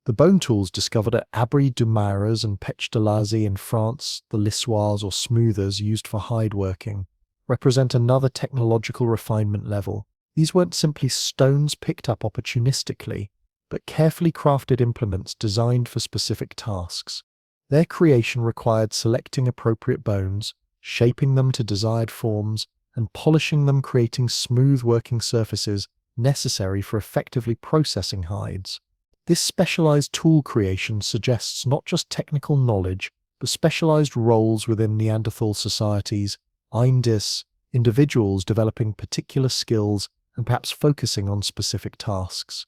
The bone tools discovered at Abri du Marais and Pech de Lazy in France, the lissoirs or smoothers used for hide working, represent another technological refinement level. These weren't simply stones picked up opportunistically, but carefully crafted implements designed for specific tasks. Their creation required selecting appropriate bones, shaping them to desired forms, and polishing them, creating smooth working surfaces necessary for effectively processing hides. This specialized tool creation suggests not just technical knowledge, but specialized roles within Neanderthal societies, Indis, individuals developing particular skills and perhaps focusing on specific tasks.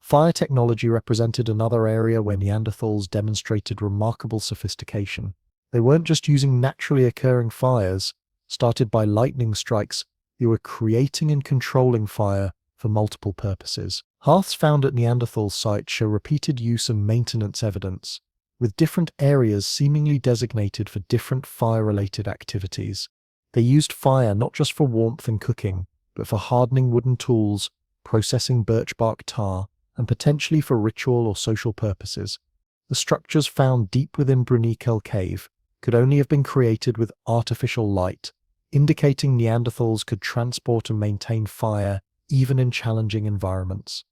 Fire technology represented another area where Neanderthals demonstrated remarkable sophistication. They weren't just using naturally occurring fires, started by lightning strikes, they were creating and controlling fire for multiple purposes. Hearths found at Neanderthal sites show repeated use and maintenance evidence, with different areas seemingly designated for different fire-related activities. They used fire not just for warmth and cooking, but for hardening wooden tools, processing birch bark tar, and potentially for ritual or social purposes. The structures found deep within Brunikel Cave could only have been created with artificial light, indicating Neanderthals could transport and maintain fire even in challenging environments.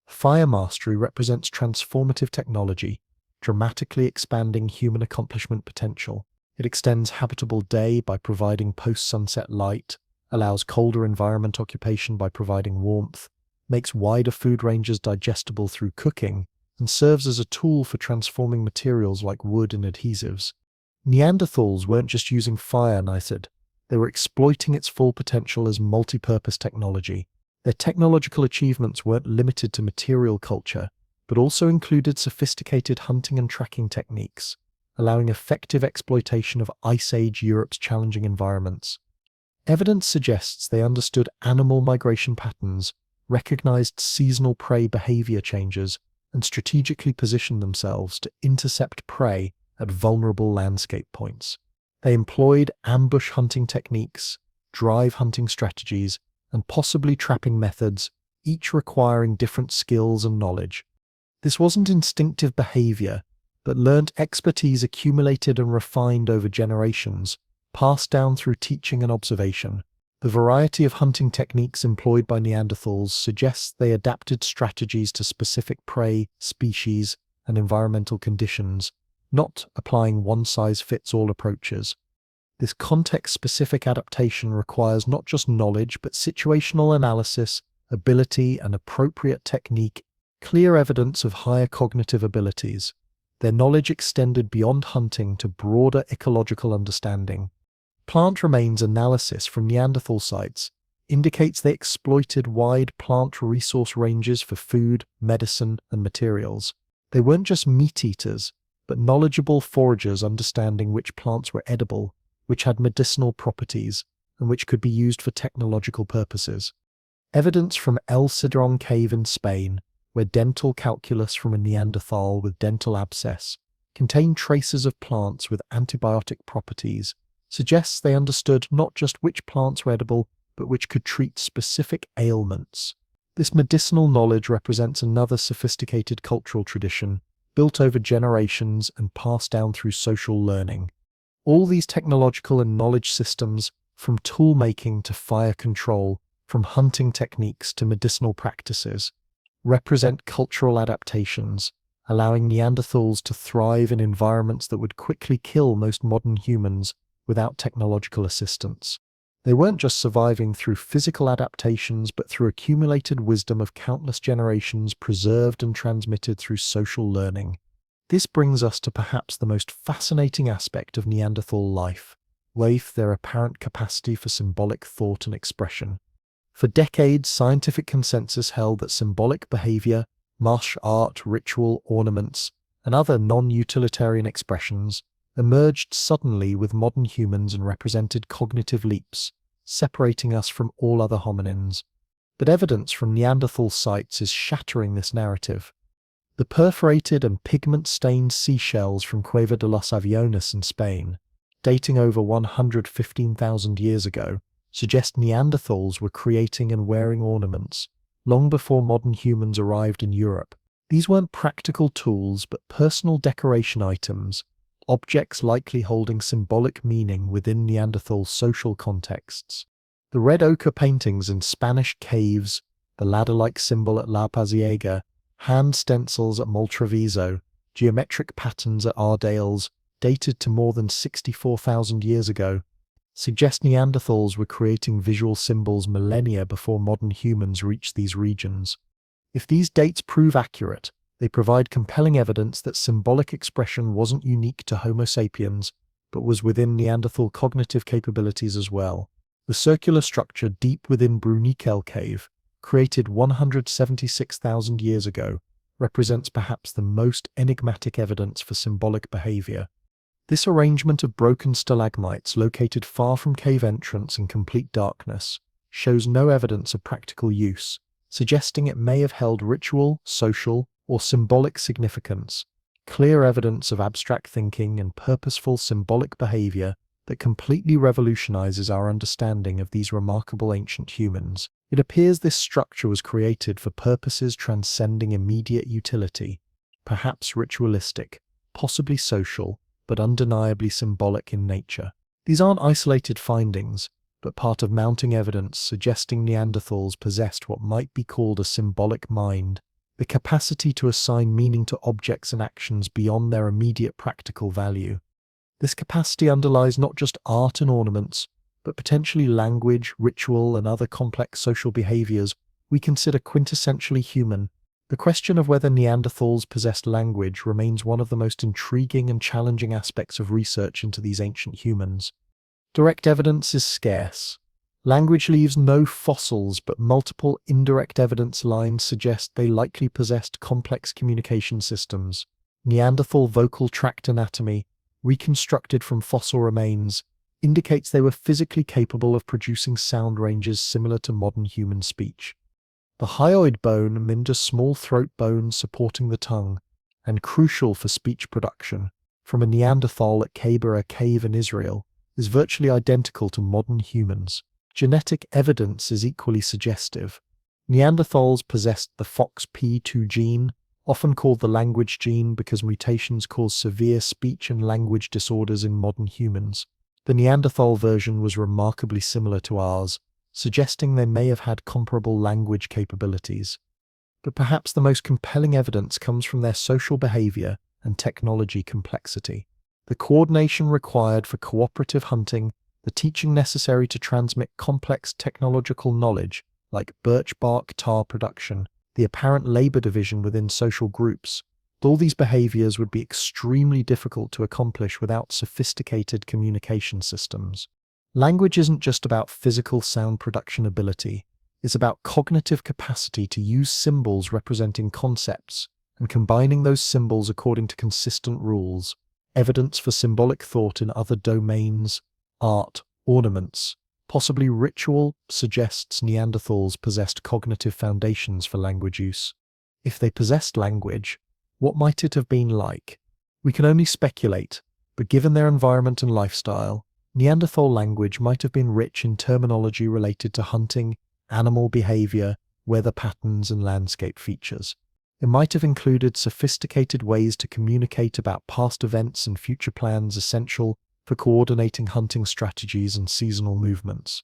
Fire mastery represents transformative technology, dramatically expanding human accomplishment potential. It extends habitable day by providing post-sunset light, allows colder environment occupation by providing warmth, makes wider food ranges digestible through cooking, and serves as a tool for transforming materials like wood and adhesives. Neanderthals weren't just using fire, Nithid. They were exploiting its full potential as multi-purpose technology. Their technological achievements weren't limited to material culture, but also included sophisticated hunting and tracking techniques, allowing effective exploitation of Ice Age Europe's challenging environments. Evidence suggests they understood animal migration patterns, recognized seasonal prey behavior changes, and strategically positioned themselves to intercept prey at vulnerable landscape points. They employed ambush hunting techniques, drive hunting strategies, and possibly trapping methods, each requiring different skills and knowledge. This wasn't instinctive behavior, but learned expertise accumulated and refined over generations, passed down through teaching and observation. The variety of hunting techniques employed by Neanderthals suggests they adapted strategies to specific prey, species, and environmental conditions, not applying one-size-fits-all approaches. This context-specific adaptation requires not just knowledge, but situational analysis, ability, and appropriate technique, clear evidence of higher cognitive abilities. Their knowledge extended beyond hunting to broader ecological understanding. Plant remains analysis from Neanderthal sites indicates they exploited wide plant resource ranges for food, medicine, and materials. They weren't just meat eaters, but knowledgeable foragers understanding which plants were edible, which had medicinal properties, and which could be used for technological purposes. Evidence from El Cedron Cave in Spain, where dental calculus from a Neanderthal with dental abscess contained traces of plants with antibiotic properties, suggests they understood not just which plants were edible, but which could treat specific ailments. This medicinal knowledge represents another sophisticated cultural tradition, built over generations and passed down through social learning. All these technological and knowledge systems, from tool making to fire control, from hunting techniques to medicinal practices, represent cultural adaptations, allowing Neanderthals to thrive in environments that would quickly kill most modern humans without technological assistance. They weren't just surviving through physical adaptations, but through accumulated wisdom of countless generations preserved and transmitted through social learning. This brings us to perhaps the most fascinating aspect of Neanderthal life, their apparent capacity for symbolic thought and expression. For decades, scientific consensus held that symbolic behavior, martial art, ritual, ornaments, and other non-utilitarian expressions emerged suddenly with modern humans and represented cognitive leaps, separating us from all other hominins. But evidence from Neanderthal sites is shattering this narrative. The perforated and pigment-stained seashells from Cueva de los Aviones in Spain, dating over 115,000 years ago, suggest Neanderthals were creating and wearing ornaments long before modern humans arrived in Europe. These weren't practical tools, but personal decoration items, objects likely holding symbolic meaning within Neanderthal social contexts. The red ochre paintings in Spanish caves, the ladder-like symbol at La Paziega, hand stencils at Maltreviso, geometric patterns at Ardales, dated to more than 64,000 years ago, suggest Neanderthals were creating visual symbols millennia before modern humans reached these regions. If these dates prove accurate, they provide compelling evidence that symbolic expression wasn't unique to Homo sapiens, but was within Neanderthal cognitive capabilities as well. The circular structure deep within Bruniquel Cave, created 176,000 years ago, represents perhaps the most enigmatic evidence for symbolic behavior. This arrangement of broken stalagmites located far from cave entrance in complete darkness shows no evidence of practical use, suggesting it may have held ritual, social, or symbolic significance, clear evidence of abstract thinking and purposeful symbolic behavior that completely revolutionizes our understanding of these remarkable ancient humans. It appears this structure was created for purposes transcending immediate utility, perhaps ritualistic, possibly social, but undeniably symbolic in nature. These aren't isolated findings, but part of mounting evidence suggesting Neanderthals possessed what might be called a symbolic mind, the capacity to assign meaning to objects and actions beyond their immediate practical value. This capacity underlies not just art and ornaments, but potentially language, ritual, and other complex social behaviors we consider quintessentially human. The question of whether Neanderthals possessed language remains one of the most intriguing and challenging aspects of research into these ancient humans. Direct evidence is scarce. Language leaves no fossils, but multiple indirect evidence lines suggest they likely possessed complex communication systems. Neanderthal vocal tract anatomy, reconstructed from fossil remains, indicates they were physically capable of producing sound ranges similar to modern human speech. The hyoid bone, Minder's small throat bone supporting the tongue, and crucial for speech production, from a Neanderthal at Khabara Cave in Israel, is virtually identical to modern humans. Genetic evidence is equally suggestive. Neanderthals possessed the FOXP2 gene, often called the language gene because mutations cause severe speech and language disorders in modern humans. The Neanderthal version was remarkably similar to ours, suggesting they may have had comparable language capabilities. But perhaps the most compelling evidence comes from their social behavior and technology complexity. The coordination required for cooperative hunting, the teaching necessary to transmit complex technological knowledge, like birch bark tar production, the apparent labor division within social groups. All these behaviors would be extremely difficult to accomplish without sophisticated communication systems. Language isn't just about physical sound production ability, it's about cognitive capacity to use symbols representing concepts and combining those symbols according to consistent rules. Evidence for symbolic thought in other domains, art, ornaments, possibly ritual, suggests Neanderthals possessed cognitive foundations for language use. If they possessed language, what might it have been like? We can only speculate, but given their environment and lifestyle, Neanderthal language might have been rich in terminology related to hunting, animal behavior, weather patterns, and landscape features. It might have included sophisticated ways to communicate about past events and future plans essential for coordinating hunting strategies and seasonal movements.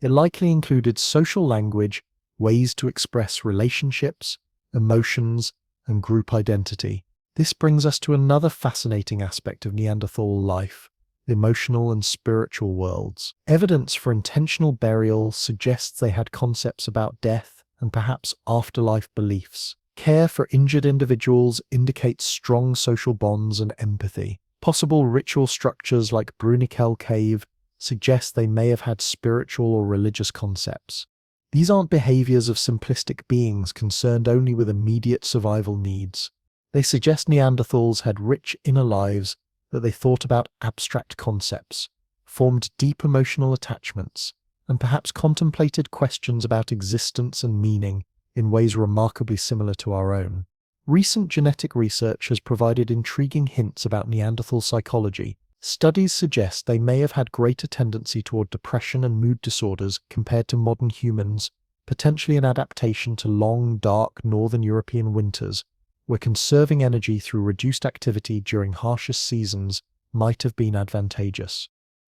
It likely included social language, ways to express relationships, emotions, and group identity. This brings us to another fascinating aspect of Neanderthal life: the emotional and spiritual worlds. Evidence for intentional burial suggests they had concepts about death and perhaps afterlife beliefs. Care for injured individuals indicates strong social bonds and empathy. Possible ritual structures like Brunikel Cave suggest they may have had spiritual or religious concepts. These aren't behaviors of simplistic beings concerned only with immediate survival needs. They suggest Neanderthals had rich inner lives, that they thought about abstract concepts, formed deep emotional attachments, and perhaps contemplated questions about existence and meaning in ways remarkably similar to our own. Recent genetic research has provided intriguing hints about Neanderthal psychology. Studies suggest they may have had greater tendency toward depression and mood disorders compared to modern humans, potentially an adaptation to long, dark northern European winters, where conserving energy through reduced activity during harshest seasons might have been advantageous.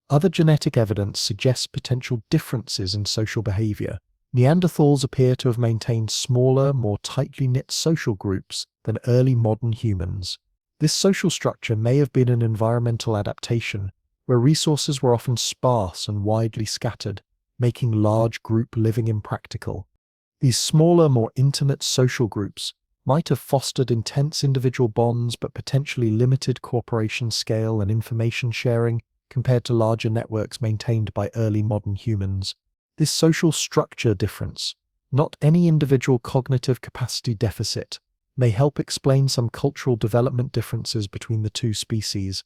Other genetic evidence suggests potential differences in social behavior. Neanderthals appear to have maintained smaller, more tightly knit social groups than early modern humans. This social structure may have been an environmental adaptation, where resources were often sparse and widely scattered, making large group living impractical. These smaller, more intimate social groups might have fostered intense individual bonds but potentially limited cooperation scale and information sharing compared to larger networks maintained by early modern humans. This social structure difference, not any individual cognitive capacity deficit, may help explain some cultural development differences between the two species.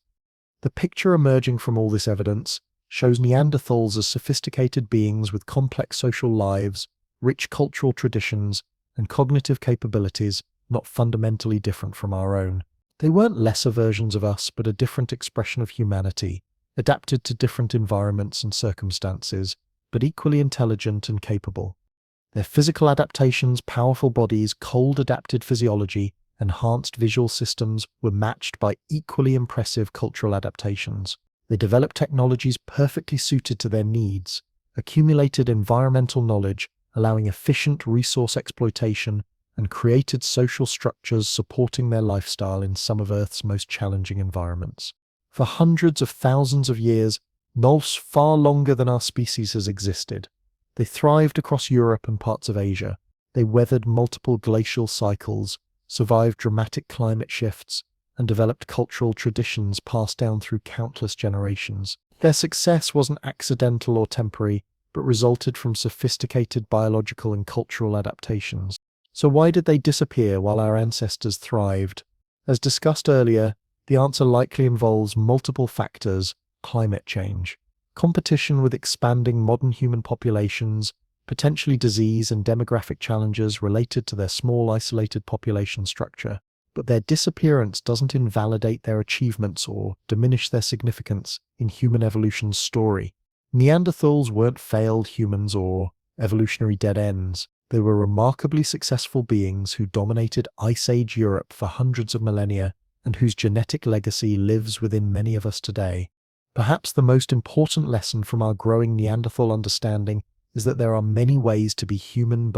The picture emerging from all this evidence shows Neanderthals as sophisticated beings with complex social lives, rich cultural traditions, and cognitive capabilities not fundamentally different from our own. They weren't lesser versions of us, but a different expression of humanity, adapted to different environments and circumstances, but equally intelligent and capable. Their physical adaptations, powerful bodies, cold adapted physiology, enhanced visual systems were matched by equally impressive cultural adaptations. They developed technologies perfectly suited to their needs, accumulated environmental knowledge, allowing efficient resource exploitation, and created social structures supporting their lifestyle in some of Earth's most challenging environments. For hundreds of thousands of years, far longer than our species has existed, they thrived across Europe and parts of Asia. They weathered multiple glacial cycles, survived dramatic climate shifts, and developed cultural traditions passed down through countless generations. Their success wasn't accidental or temporary, but resulted from sophisticated biological and cultural adaptations. So why did they disappear while our ancestors thrived? As discussed earlier, the answer likely involves multiple factors: climate change, competition with expanding modern human populations, potentially disease and demographic challenges related to their small isolated population structure. But their disappearance doesn't invalidate their achievements or diminish their significance in human evolution's story. Neanderthals weren't failed humans or evolutionary dead ends. They were remarkably successful beings who dominated Ice Age Europe for hundreds of millennia and whose genetic legacy lives within many of us today. Perhaps the most important lesson from our growing Neanderthal understanding is that there are many ways to be human,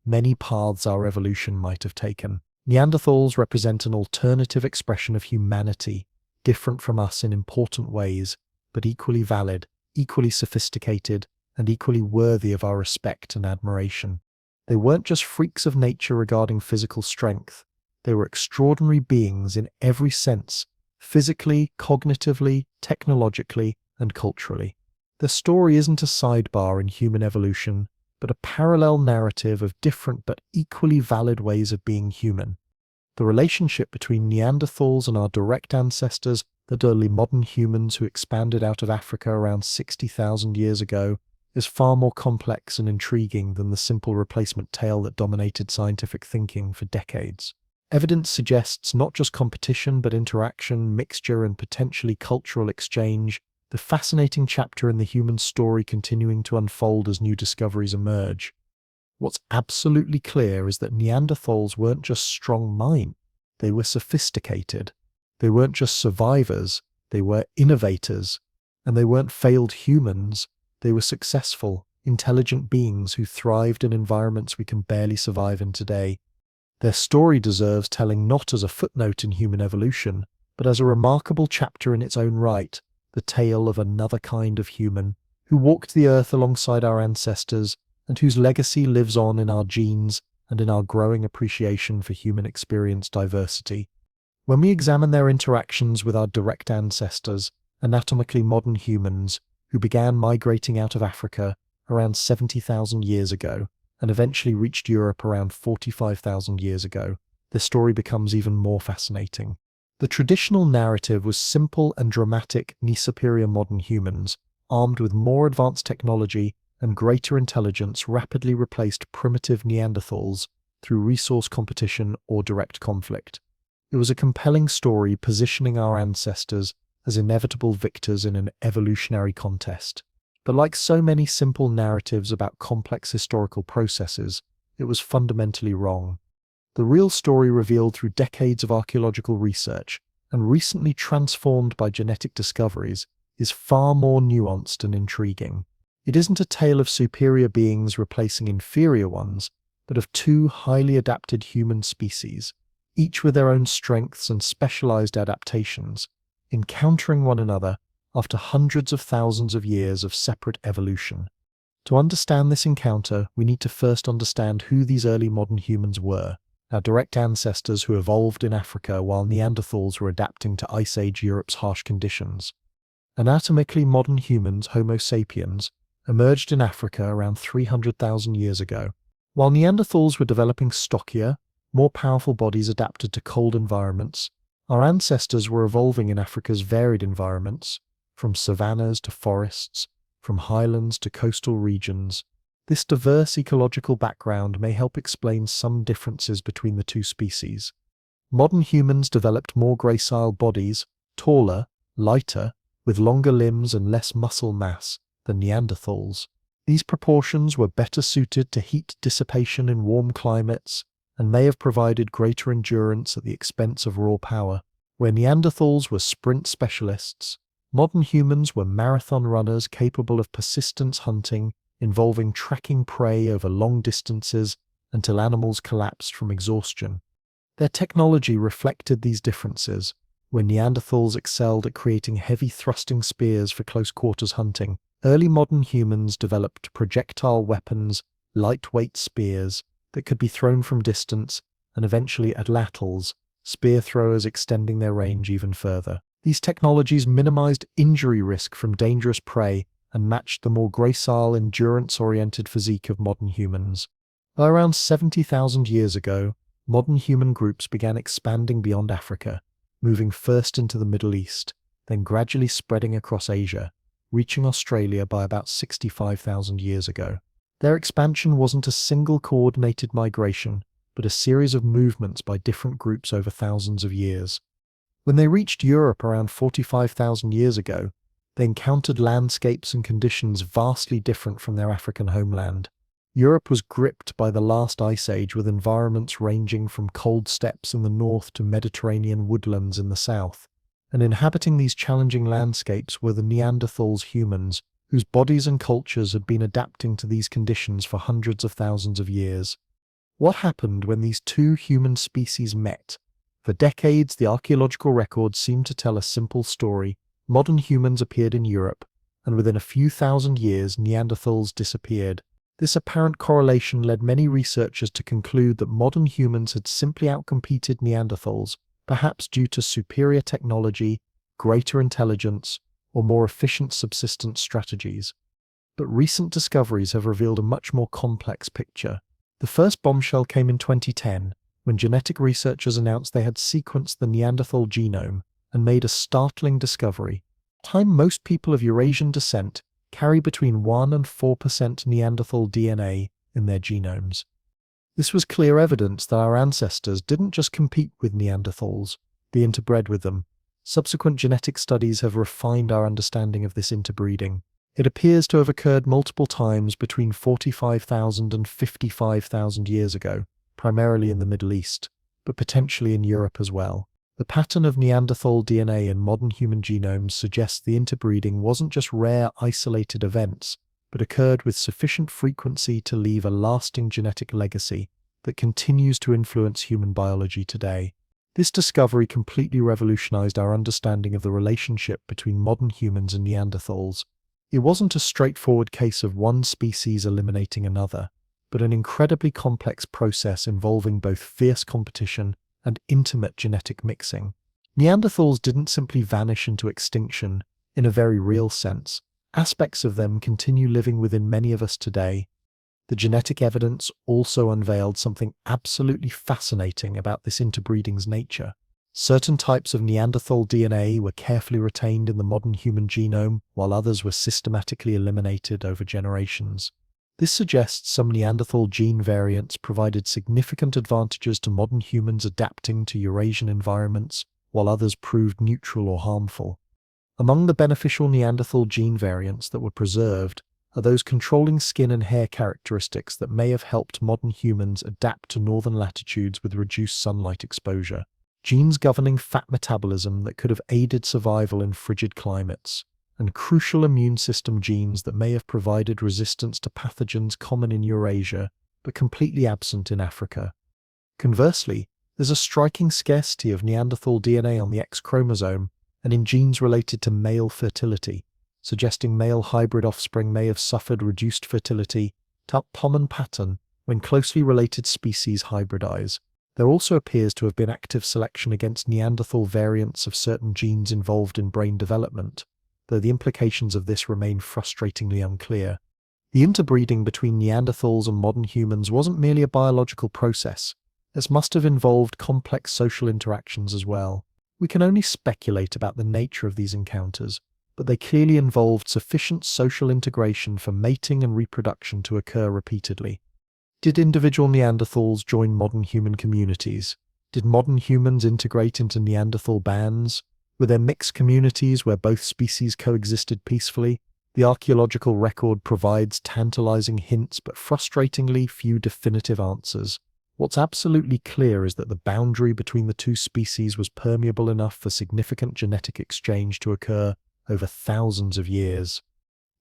many paths our evolution might have taken. Neanderthals represent an alternative expression of humanity, different from us in important ways, but equally valid, equally sophisticated, and equally worthy of our respect and admiration. They weren't just freaks of nature regarding physical strength. They were extraordinary beings in every sense, physically, cognitively, technologically, and culturally. Their story isn't a sidebar in human evolution, but a parallel narrative of different but equally valid ways of being human. The relationship between Neanderthals and our direct ancestors, the early modern humans who expanded out of Africa around 60,000 years ago, is far more complex and intriguing than the simple replacement tale that dominated scientific thinking for decades. Evidence suggests not just competition but interaction, mixture, and potentially cultural exchange, the fascinating chapter in the human story continuing to unfold as new discoveries emerge. What's absolutely clear is that Neanderthals weren't just strong minds, they were sophisticated. They weren't just survivors, they were innovators. And they weren't failed humans, they were successful, intelligent beings who thrived in environments we can barely survive in today. Their story deserves telling not as a footnote in human evolution, but as a remarkable chapter in its own right, the tale of another kind of human who walked the earth alongside our ancestors and whose legacy lives on in our genes and in our growing appreciation for human experience diversity. When we examine their interactions with our direct ancestors, anatomically modern humans, who began migrating out of Africa around 70,000 years ago and eventually reached Europe around 45,000 years ago, the story becomes even more fascinating. The traditional narrative was simple and dramatic superior modern humans, armed with more advanced technology and greater intelligence, rapidly replaced primitive Neanderthals through resource competition or direct conflict. It was a compelling story positioning our ancestors as inevitable victors in an evolutionary contest. But like so many simple narratives about complex historical processes, it was fundamentally wrong. The real story, revealed through decades of archaeological research and recently transformed by genetic discoveries, is far more nuanced and intriguing. It isn't a tale of superior beings replacing inferior ones, but of two highly adapted human species, each with their own strengths and specialized adaptations, encountering one another after hundreds of thousands of years of separate evolution. To understand this encounter, we need to first understand who these early modern humans were, our direct ancestors who evolved in Africa while Neanderthals were adapting to Ice Age Europe's harsh conditions. Anatomically modern humans, Homo sapiens, emerged in Africa around 300,000 years ago. While Neanderthals were developing stockier, more powerful bodies adapted to cold environments, our ancestors were evolving in Africa's varied environments, from savannas to forests, from highlands to coastal regions. This diverse ecological background may help explain some differences between the two species. Modern humans developed more gracile bodies, taller, lighter, with longer limbs and less muscle mass than Neanderthals. These proportions were better suited to heat dissipation in warm climates and may have provided greater endurance at the expense of raw power. Where Neanderthals were sprint specialists, modern humans were marathon runners capable of persistence hunting, involving tracking prey over long distances until animals collapsed from exhaustion. Their technology reflected these differences. Where Neanderthals excelled at creating heavy thrusting spears for close-quarters hunting, early modern humans developed projectile weapons, lightweight spears that could be thrown from distance, and eventually atlatls, spear throwers extending their range even further. These technologies minimized injury risk from dangerous prey and matched the more gracile, endurance-oriented physique of modern humans. By around 70,000 years ago, modern human groups began expanding beyond Africa, moving first into the Middle East, then gradually spreading across Asia, reaching Australia by about 65,000 years ago. Their expansion wasn't a single coordinated migration, but a series of movements by different groups over thousands of years. When they reached Europe around 45,000 years ago, they encountered landscapes and conditions vastly different from their African homeland. Europe was gripped by the last ice age, with environments ranging from cold steppes in the north to Mediterranean woodlands in the south. And inhabiting these challenging landscapes were the Neanderthals, humans, whose bodies and cultures had been adapting to these conditions for hundreds of thousands of years. What happened when these two human species met? For decades, the archaeological records seemed to tell a simple story. Modern humans appeared in Europe, and within a few thousand years, Neanderthals disappeared. This apparent correlation led many researchers to conclude that modern humans had simply outcompeted Neanderthals, perhaps due to superior technology, greater intelligence, or more efficient subsistence strategies. But recent discoveries have revealed a much more complex picture. The first bombshell came in 2010, when genetic researchers announced they had sequenced the Neanderthal genome and made a startling discovery. Most people of Eurasian descent carry between 1 and 4% Neanderthal DNA in their genomes. This was clear evidence that our ancestors didn't just compete with Neanderthals, they interbred with them. Subsequent genetic studies have refined our understanding of this interbreeding. It appears to have occurred multiple times between 45,000 and 55,000 years ago, primarily in the Middle East, but potentially in Europe as well. The pattern of Neanderthal DNA in modern human genomes suggests the interbreeding wasn't just rare, isolated events, but occurred with sufficient frequency to leave a lasting genetic legacy. that continues to influence human biology today. This discovery completely revolutionized our understanding of the relationship between modern humans and Neanderthals. It wasn't a straightforward case of one species eliminating another, but an incredibly complex process involving both fierce competition and intimate genetic mixing. Neanderthals didn't simply vanish into extinction in a very real sense. Aspects of them continue living within many of us today. The genetic evidence also unveiled something absolutely fascinating about this interbreeding's nature. Certain types of Neanderthal DNA were carefully retained in the modern human genome, while others were systematically eliminated over generations. This suggests some Neanderthal gene variants provided significant advantages to modern humans adapting to Eurasian environments, while others proved neutral or harmful. Among the beneficial Neanderthal gene variants that were preserved are those controlling skin and hair characteristics that may have helped modern humans adapt to northern latitudes with reduced sunlight exposure. Genes governing fat metabolism that could have aided survival in frigid climates, and crucial immune system genes that may have provided resistance to pathogens common in Eurasia, but completely absent in Africa. Conversely, there's a striking scarcity of Neanderthal DNA on the X chromosome and in genes related to male fertility, suggesting male hybrid offspring may have suffered reduced fertility, a common pattern when closely related species hybridize. There also appears to have been active selection against Neanderthal variants of certain genes involved in brain development, though the implications of this remain frustratingly unclear. The interbreeding between Neanderthals and modern humans wasn't merely a biological process. It must have involved complex social interactions as well. We can only speculate about the nature of these encounters, but they clearly involved sufficient social integration for mating and reproduction to occur repeatedly. Did individual Neanderthals join modern human communities? Did modern humans integrate into Neanderthal bands? Were there mixed communities where both species coexisted peacefully? The archaeological record provides tantalizing hints but frustratingly few definitive answers. What's absolutely clear is that the boundary between the two species was permeable enough for significant genetic exchange to occur over thousands of years.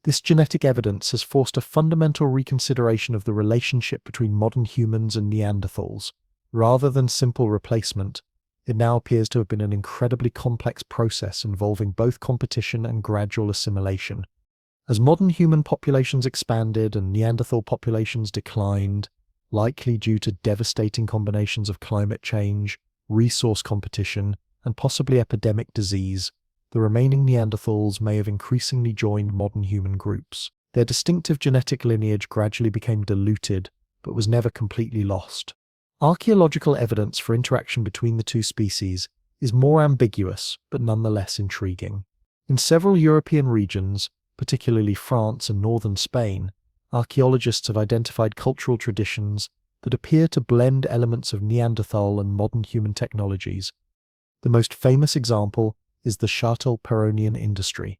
This genetic evidence has forced a fundamental reconsideration of the relationship between modern humans and Neanderthals. Rather than simple replacement, it now appears to have been an incredibly complex process involving both competition and gradual assimilation. As modern human populations expanded and Neanderthal populations declined, likely due to devastating combinations of climate change, resource competition, and possibly epidemic disease, the remaining Neanderthals may have increasingly joined modern human groups. Their distinctive genetic lineage gradually became diluted, but was never completely lost. Archaeological evidence for interaction between the two species is more ambiguous, but nonetheless intriguing. In several European regions, particularly France and northern Spain, archaeologists have identified cultural traditions that appear to blend elements of Neanderthal and modern human technologies. The most famous example is the Châtel-Perronian industry.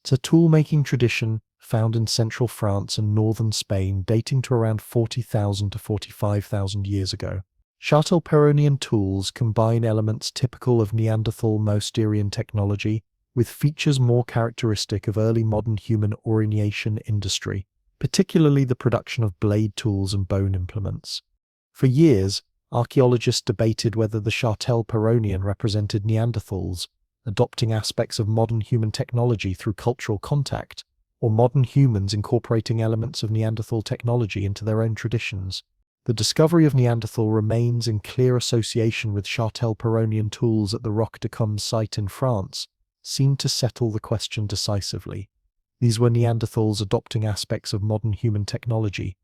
It's a tool-making tradition found in central France and northern Spain dating to around 40,000 to 45,000 years ago. Châtel-Perronian tools combine elements typical of Neanderthal Mousterian technology with features more characteristic of early modern human Aurignacian industry, particularly the production of blade tools and bone implements. For years, archaeologists debated whether the Châtel-Perronian represented Neanderthals, adopting aspects of modern human technology through cultural contact, or modern humans incorporating elements of Neanderthal technology into their own traditions. The discovery of Neanderthal remains in clear association with Châtel-Perronian tools at the Roc de Combes site in France seemed to settle the question decisively. These were Neanderthals adopting aspects of modern human technology,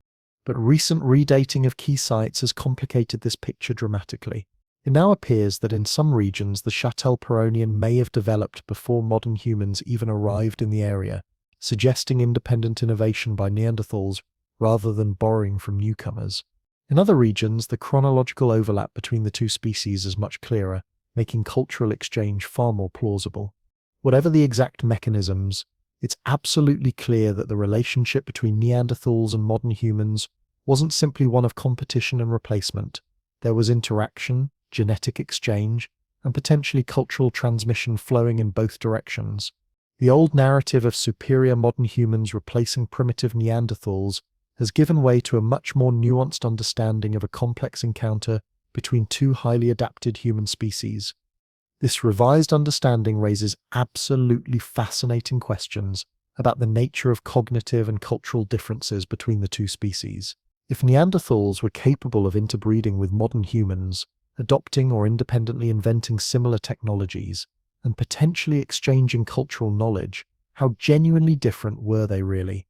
but recent redating of key sites has complicated this picture dramatically. It now appears that in some regions the Châtel-Perronian may have developed before modern humans even arrived in the area, suggesting independent innovation by Neanderthals rather than borrowing from newcomers. In other regions, the chronological overlap between the two species is much clearer, making cultural exchange far more plausible. Whatever the exact mechanisms, it's absolutely clear that the relationship between Neanderthals and modern humans wasn't simply one of competition and replacement. There was interaction, genetic exchange, and potentially cultural transmission flowing in both directions. The old narrative of superior modern humans replacing primitive Neanderthals has given way to a much more nuanced understanding of a complex encounter between two highly adapted human species. This revised understanding raises absolutely fascinating questions about the nature of cognitive and cultural differences between the two species. If Neanderthals were capable of interbreeding with modern humans, adopting or independently inventing similar technologies, and potentially exchanging cultural knowledge, how genuinely different were they really?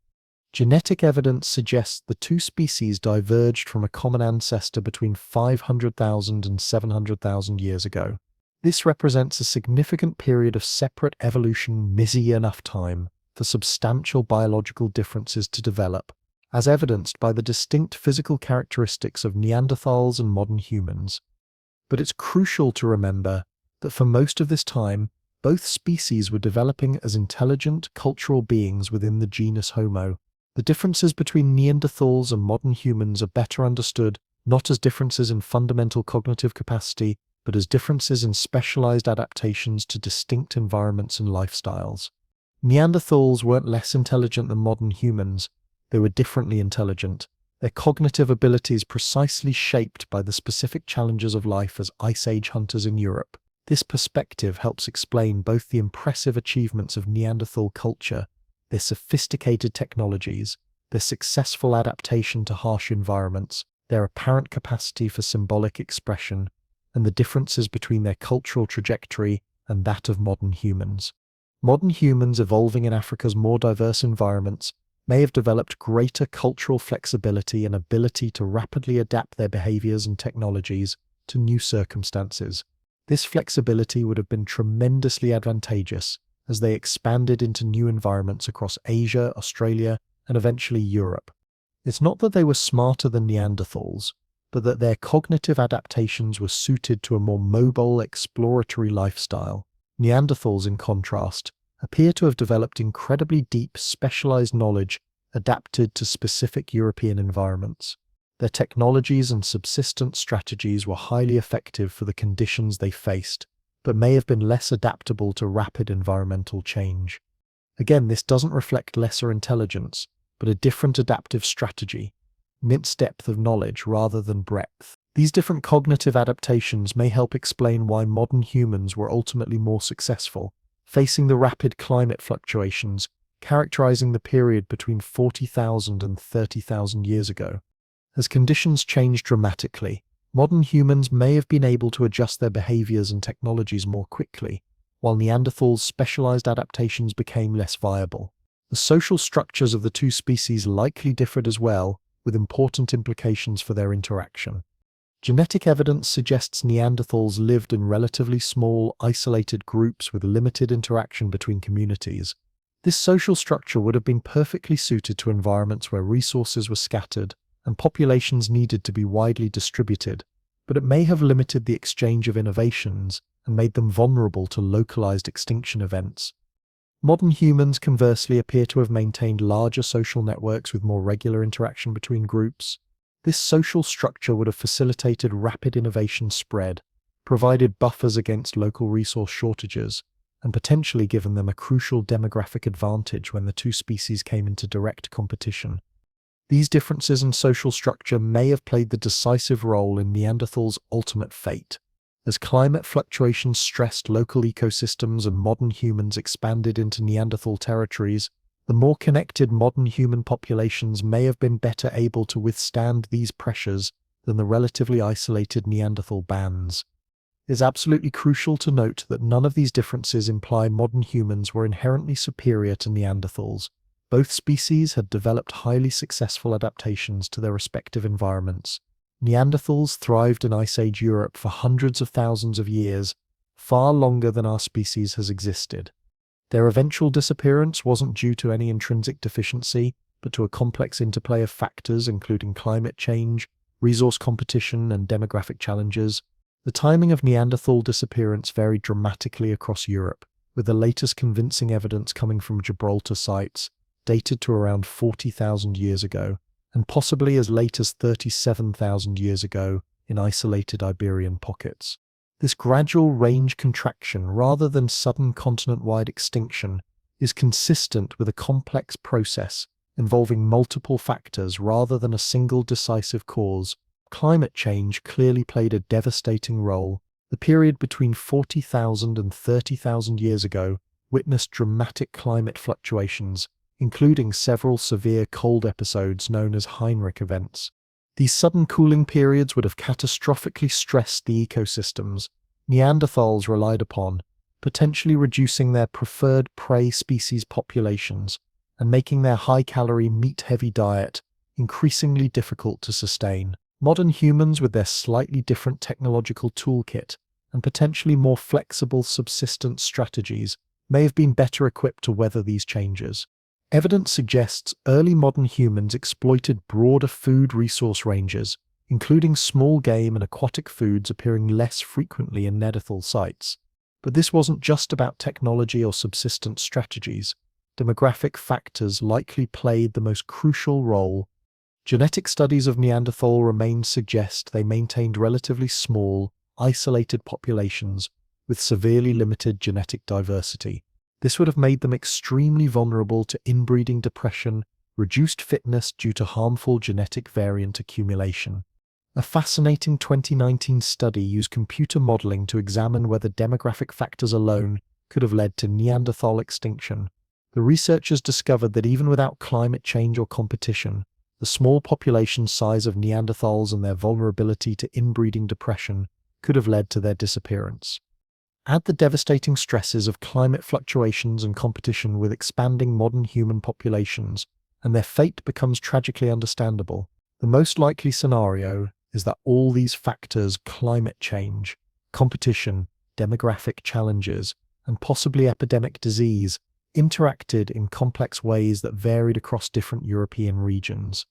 Genetic evidence suggests the two species diverged from a common ancestor between 500,000 and 700,000 years ago. This represents a significant period of separate evolution, busy enough time for substantial biological differences to develop, as evidenced by the distinct physical characteristics of Neanderthals and modern humans. But it's crucial to remember that for most of this time, both species were developing as intelligent, cultural beings within the genus Homo. The differences between Neanderthals and modern humans are better understood not as differences in fundamental cognitive capacity, but as differences in specialized adaptations to distinct environments and lifestyles. Neanderthals weren't less intelligent than modern humans, they were differently intelligent, their cognitive abilities precisely shaped by the specific challenges of life as Ice Age hunters in Europe. This perspective helps explain both the impressive achievements of Neanderthal culture, their sophisticated technologies, their successful adaptation to harsh environments, their apparent capacity for symbolic expression, and the differences between their cultural trajectory and that of modern humans. Modern humans evolving in Africa's more diverse environments may have developed greater cultural flexibility and ability to rapidly adapt their behaviors and technologies to new circumstances. This flexibility would have been tremendously advantageous as they expanded into new environments across Asia, Australia, and eventually Europe. It's not that they were smarter than Neanderthals, but that their cognitive adaptations were suited to a more mobile, exploratory lifestyle. Neanderthals, in contrast, appear to have developed incredibly deep, specialized knowledge adapted to specific European environments. Their technologies and subsistence strategies were highly effective for the conditions they faced, but may have been less adaptable to rapid environmental change. Again, this doesn't reflect lesser intelligence, but a different adaptive strategy, immense depth of knowledge rather than breadth. These different cognitive adaptations may help explain why modern humans were ultimately more successful, facing the rapid climate fluctuations characterizing the period between 40,000 and 30,000 years ago. As conditions changed dramatically, modern humans may have been able to adjust their behaviors and technologies more quickly, while Neanderthals' specialized adaptations became less viable. The social structures of the two species likely differed as well, with important implications for their interaction. Genetic evidence suggests Neanderthals lived in relatively small, isolated groups with limited interaction between communities. This social structure would have been perfectly suited to environments where resources were scattered and populations needed to be widely distributed, but it may have limited the exchange of innovations and made them vulnerable to localized extinction events. Modern humans, conversely, appear to have maintained larger social networks with more regular interaction between groups. This social structure would have facilitated rapid innovation spread, provided buffers against local resource shortages, and potentially given them a crucial demographic advantage when the two species came into direct competition. These differences in social structure may have played the decisive role in Neanderthals' ultimate fate. As climate fluctuations stressed local ecosystems and modern humans expanded into Neanderthal territories, the more connected modern human populations may have been better able to withstand these pressures than the relatively isolated Neanderthal bands. It is absolutely crucial to note that none of these differences imply modern humans were inherently superior to Neanderthals. Both species had developed highly successful adaptations to their respective environments. Neanderthals thrived in Ice Age Europe for hundreds of thousands of years, far longer than our species has existed. Their eventual disappearance wasn't due to any intrinsic deficiency, but to a complex interplay of factors including climate change, resource competition, and demographic challenges. The timing of Neanderthal disappearance varied dramatically across Europe, with the latest convincing evidence coming from Gibraltar sites, dated to around 40,000 years ago, and possibly as late as 37,000 years ago in isolated Iberian pockets. This gradual range contraction, rather than sudden continent-wide extinction, is consistent with a complex process involving multiple factors rather than a single decisive cause. Climate change clearly played a devastating role. The period between 40,000 and 30,000 years ago witnessed dramatic climate fluctuations, including several severe cold episodes known as Heinrich events. These sudden cooling periods would have catastrophically stressed the ecosystems Neanderthals relied upon, potentially reducing their preferred prey species populations and making their high-calorie, meat-heavy diet increasingly difficult to sustain. Modern humans, with their slightly different technological toolkit and potentially more flexible subsistence strategies, may have been better equipped to weather these changes. Evidence suggests early modern humans exploited broader food resource ranges, including small game and aquatic foods appearing less frequently in Neanderthal sites. But this wasn't just about technology or subsistence strategies. Demographic factors likely played the most crucial role. Genetic studies of Neanderthal remains suggest they maintained relatively small, isolated populations with severely limited genetic diversity. This would have made them extremely vulnerable to inbreeding depression, reduced fitness due to harmful genetic variant accumulation. A fascinating 2019 study used computer modeling to examine whether demographic factors alone could have led to Neanderthal extinction. The researchers discovered that even without climate change or competition, the small population size of Neanderthals and their vulnerability to inbreeding depression could have led to their disappearance. Add the devastating stresses of climate fluctuations and competition with expanding modern human populations, and their fate becomes tragically understandable. The most likely scenario is that all these factors, climate change, competition, demographic challenges, and possibly epidemic disease, interacted in complex ways that varied across different European regions.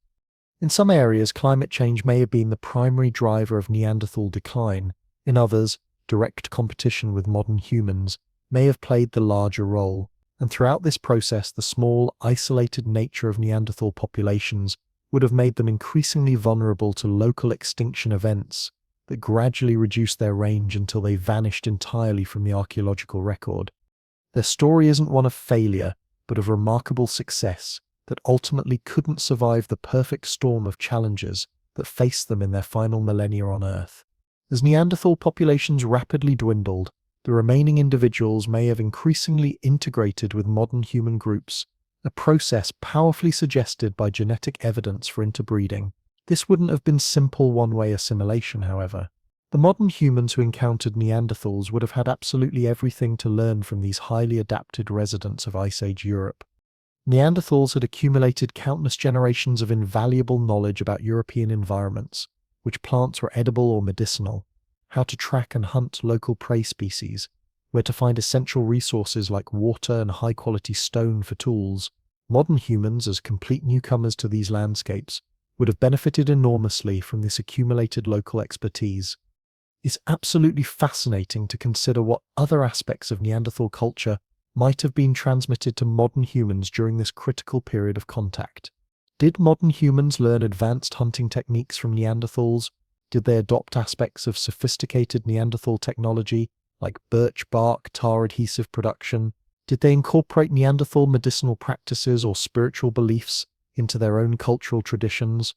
In some areas, climate change may have been the primary driver of Neanderthal decline. In others, direct competition with modern humans may have played the larger role. And throughout this process, the small, isolated nature of Neanderthal populations would have made them increasingly vulnerable to local extinction events that gradually reduced their range until they vanished entirely from the archaeological record. Their story isn't one of failure, but of remarkable success that ultimately couldn't survive the perfect storm of challenges that faced them in their final millennia on Earth. As Neanderthal populations rapidly dwindled, the remaining individuals may have increasingly integrated with modern human groups, a process powerfully suggested by genetic evidence for interbreeding. This wouldn't have been simple one-way assimilation, however. The modern humans who encountered Neanderthals would have had absolutely everything to learn from these highly adapted residents of Ice Age Europe. Neanderthals had accumulated countless generations of invaluable knowledge about European environments, which plants were edible or medicinal, how to track and hunt local prey species, where to find essential resources like water and high-quality stone for tools. Modern humans, as complete newcomers to these landscapes, would have benefited enormously from this accumulated local expertise. It's absolutely fascinating to consider what other aspects of Neanderthal culture might have been transmitted to modern humans during this critical period of contact. Did modern humans learn advanced hunting techniques from Neanderthals? Did they adopt aspects of sophisticated Neanderthal technology, like birch bark tar adhesive production? Did they incorporate Neanderthal medicinal practices or spiritual beliefs into their own cultural traditions?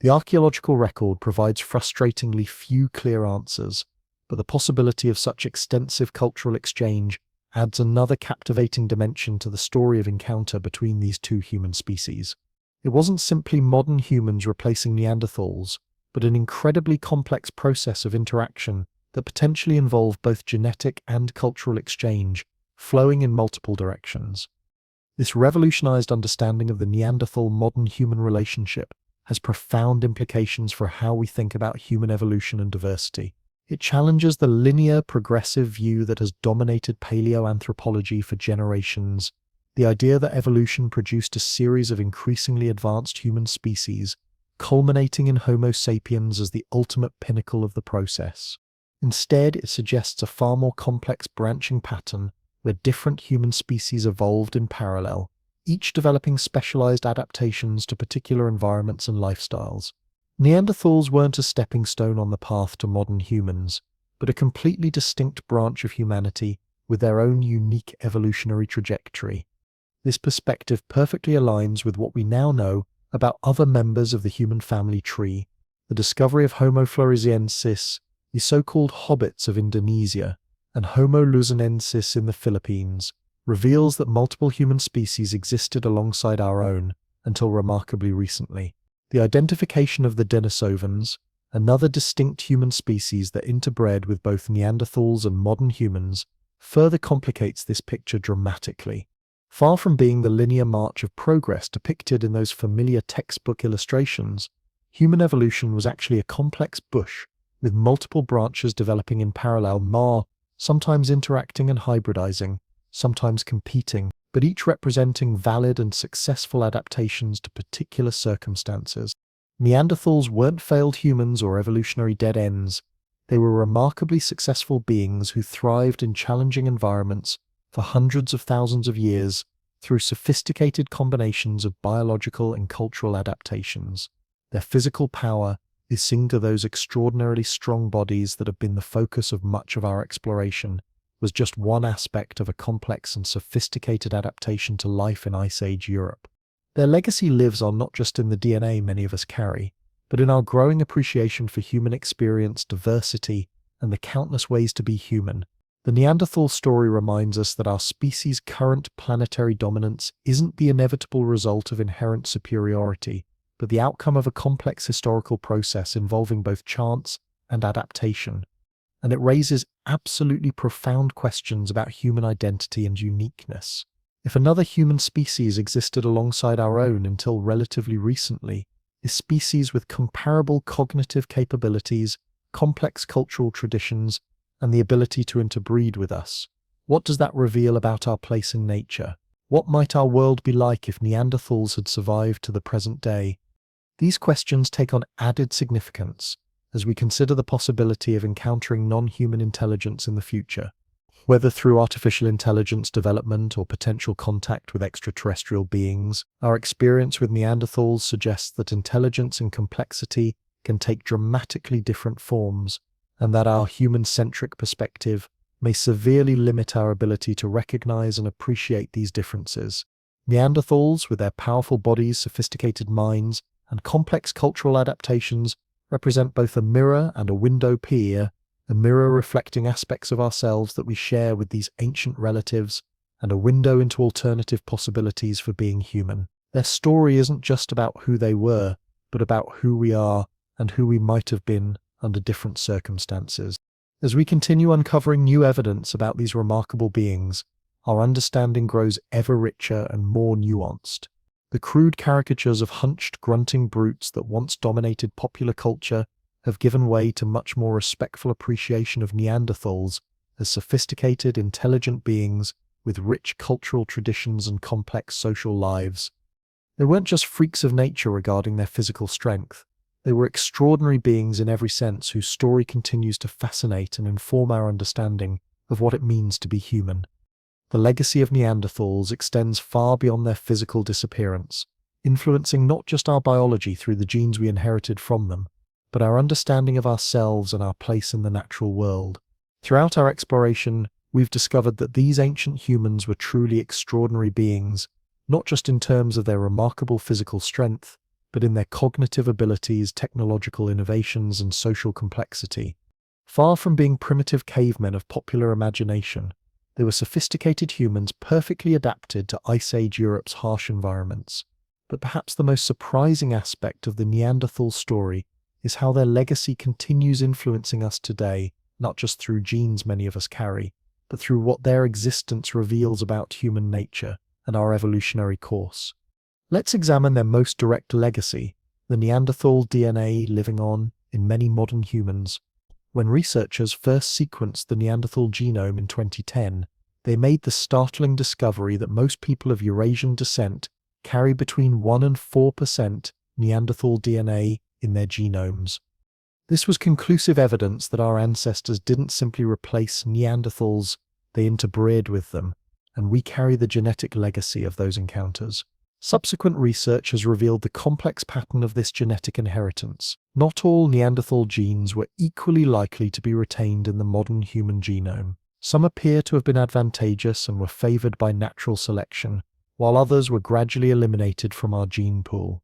The archaeological record provides frustratingly few clear answers, but the possibility of such extensive cultural exchange adds another captivating dimension to the story of encounter between these two human species. It wasn't simply modern humans replacing Neanderthals, but an incredibly complex process of interaction that potentially involved both genetic and cultural exchange, flowing in multiple directions. This revolutionized understanding of the Neanderthal-modern human relationship has profound implications for how we think about human evolution and diversity. It challenges the linear, progressive view that has dominated paleoanthropology for generations, the idea that evolution produced a series of increasingly advanced human species, culminating in Homo sapiens as the ultimate pinnacle of the process. Instead, it suggests a far more complex branching pattern where different human species evolved in parallel, each developing specialized adaptations to particular environments and lifestyles. Neanderthals weren't a stepping stone on the path to modern humans, but a completely distinct branch of humanity with their own unique evolutionary trajectory. This perspective perfectly aligns with what we now know about other members of the human family tree. The discovery of Homo floresiensis, the so-called hobbits of Indonesia, and Homo luzonensis in the Philippines, reveals that multiple human species existed alongside our own until remarkably recently. The identification of the Denisovans, another distinct human species that interbred with both Neanderthals and modern humans, further complicates this picture dramatically. Far from being the linear march of progress depicted in those familiar textbook illustrations, human evolution was actually a complex bush with multiple branches developing in parallel, sometimes interacting and hybridizing, sometimes competing, but each representing valid and successful adaptations to particular circumstances. Neanderthals weren't failed humans or evolutionary dead ends. They were remarkably successful beings who thrived in challenging environments for hundreds of thousands of years through sophisticated combinations of biological and cultural adaptations. Their physical power is seen to those extraordinarily strong bodies that have been the focus of much of our exploration, was just one aspect of a complex and sophisticated adaptation to life in Ice Age Europe. Their legacy lives on not just in the DNA many of us carry, but in our growing appreciation for human experience, diversity, and the countless ways to be human. The Neanderthal story reminds us that our species' current planetary dominance isn't the inevitable result of inherent superiority, but the outcome of a complex historical process involving both chance and adaptation. And it raises absolutely profound questions about human identity and uniqueness. If another human species existed alongside our own until relatively recently, a species with comparable cognitive capabilities, complex cultural traditions, and the ability to interbreed with us, what does that reveal about our place in nature? What might our world be like if Neanderthals had survived to the present day? These questions take on added significance as we consider the possibility of encountering non-human intelligence in the future. Whether through artificial intelligence development or potential contact with extraterrestrial beings, our experience with Neanderthals suggests that intelligence and complexity can take dramatically different forms, and that our human-centric perspective may severely limit our ability to recognize and appreciate these differences. Neanderthals, with their powerful bodies, sophisticated minds, and complex cultural adaptations, represent both a mirror and a window peer, a mirror reflecting aspects of ourselves that we share with these ancient relatives, and a window into alternative possibilities for being human. Their story isn't just about who they were, but about who we are and who we might have been under different circumstances. As we continue uncovering new evidence about these remarkable beings, our understanding grows ever richer and more nuanced. The crude caricatures of hunched, grunting brutes that once dominated popular culture have given way to much more respectful appreciation of Neanderthals as sophisticated, intelligent beings with rich cultural traditions and complex social lives. They weren't just freaks of nature regarding their physical strength. They were extraordinary beings in every sense whose story continues to fascinate and inform our understanding of what it means to be human. The legacy of Neanderthals extends far beyond their physical disappearance, influencing not just our biology through the genes we inherited from them, but our understanding of ourselves and our place in the natural world. Throughout our exploration, we've discovered that these ancient humans were truly extraordinary beings, not just in terms of their remarkable physical strength, but in their cognitive abilities, technological innovations, and social complexity. Far from being primitive cavemen of popular imagination, they were sophisticated humans perfectly adapted to Ice Age Europe's harsh environments. But perhaps the most surprising aspect of the Neanderthal story is how their legacy continues influencing us today, not just through genes many of us carry, but through what their existence reveals about human nature and our evolutionary course. Let's examine their most direct legacy, the Neanderthal DNA living on in many modern humans. When researchers first sequenced the Neanderthal genome in 2010, they made the startling discovery that most people of Eurasian descent carry between 1 and 4% Neanderthal DNA in their genomes. This was conclusive evidence that our ancestors didn't simply replace Neanderthals, they interbred with them, and we carry the genetic legacy of those encounters. Subsequent research has revealed the complex pattern of this genetic inheritance. Not all Neanderthal genes were equally likely to be retained in the modern human genome. Some appear to have been advantageous and were favored by natural selection, while others were gradually eliminated from our gene pool.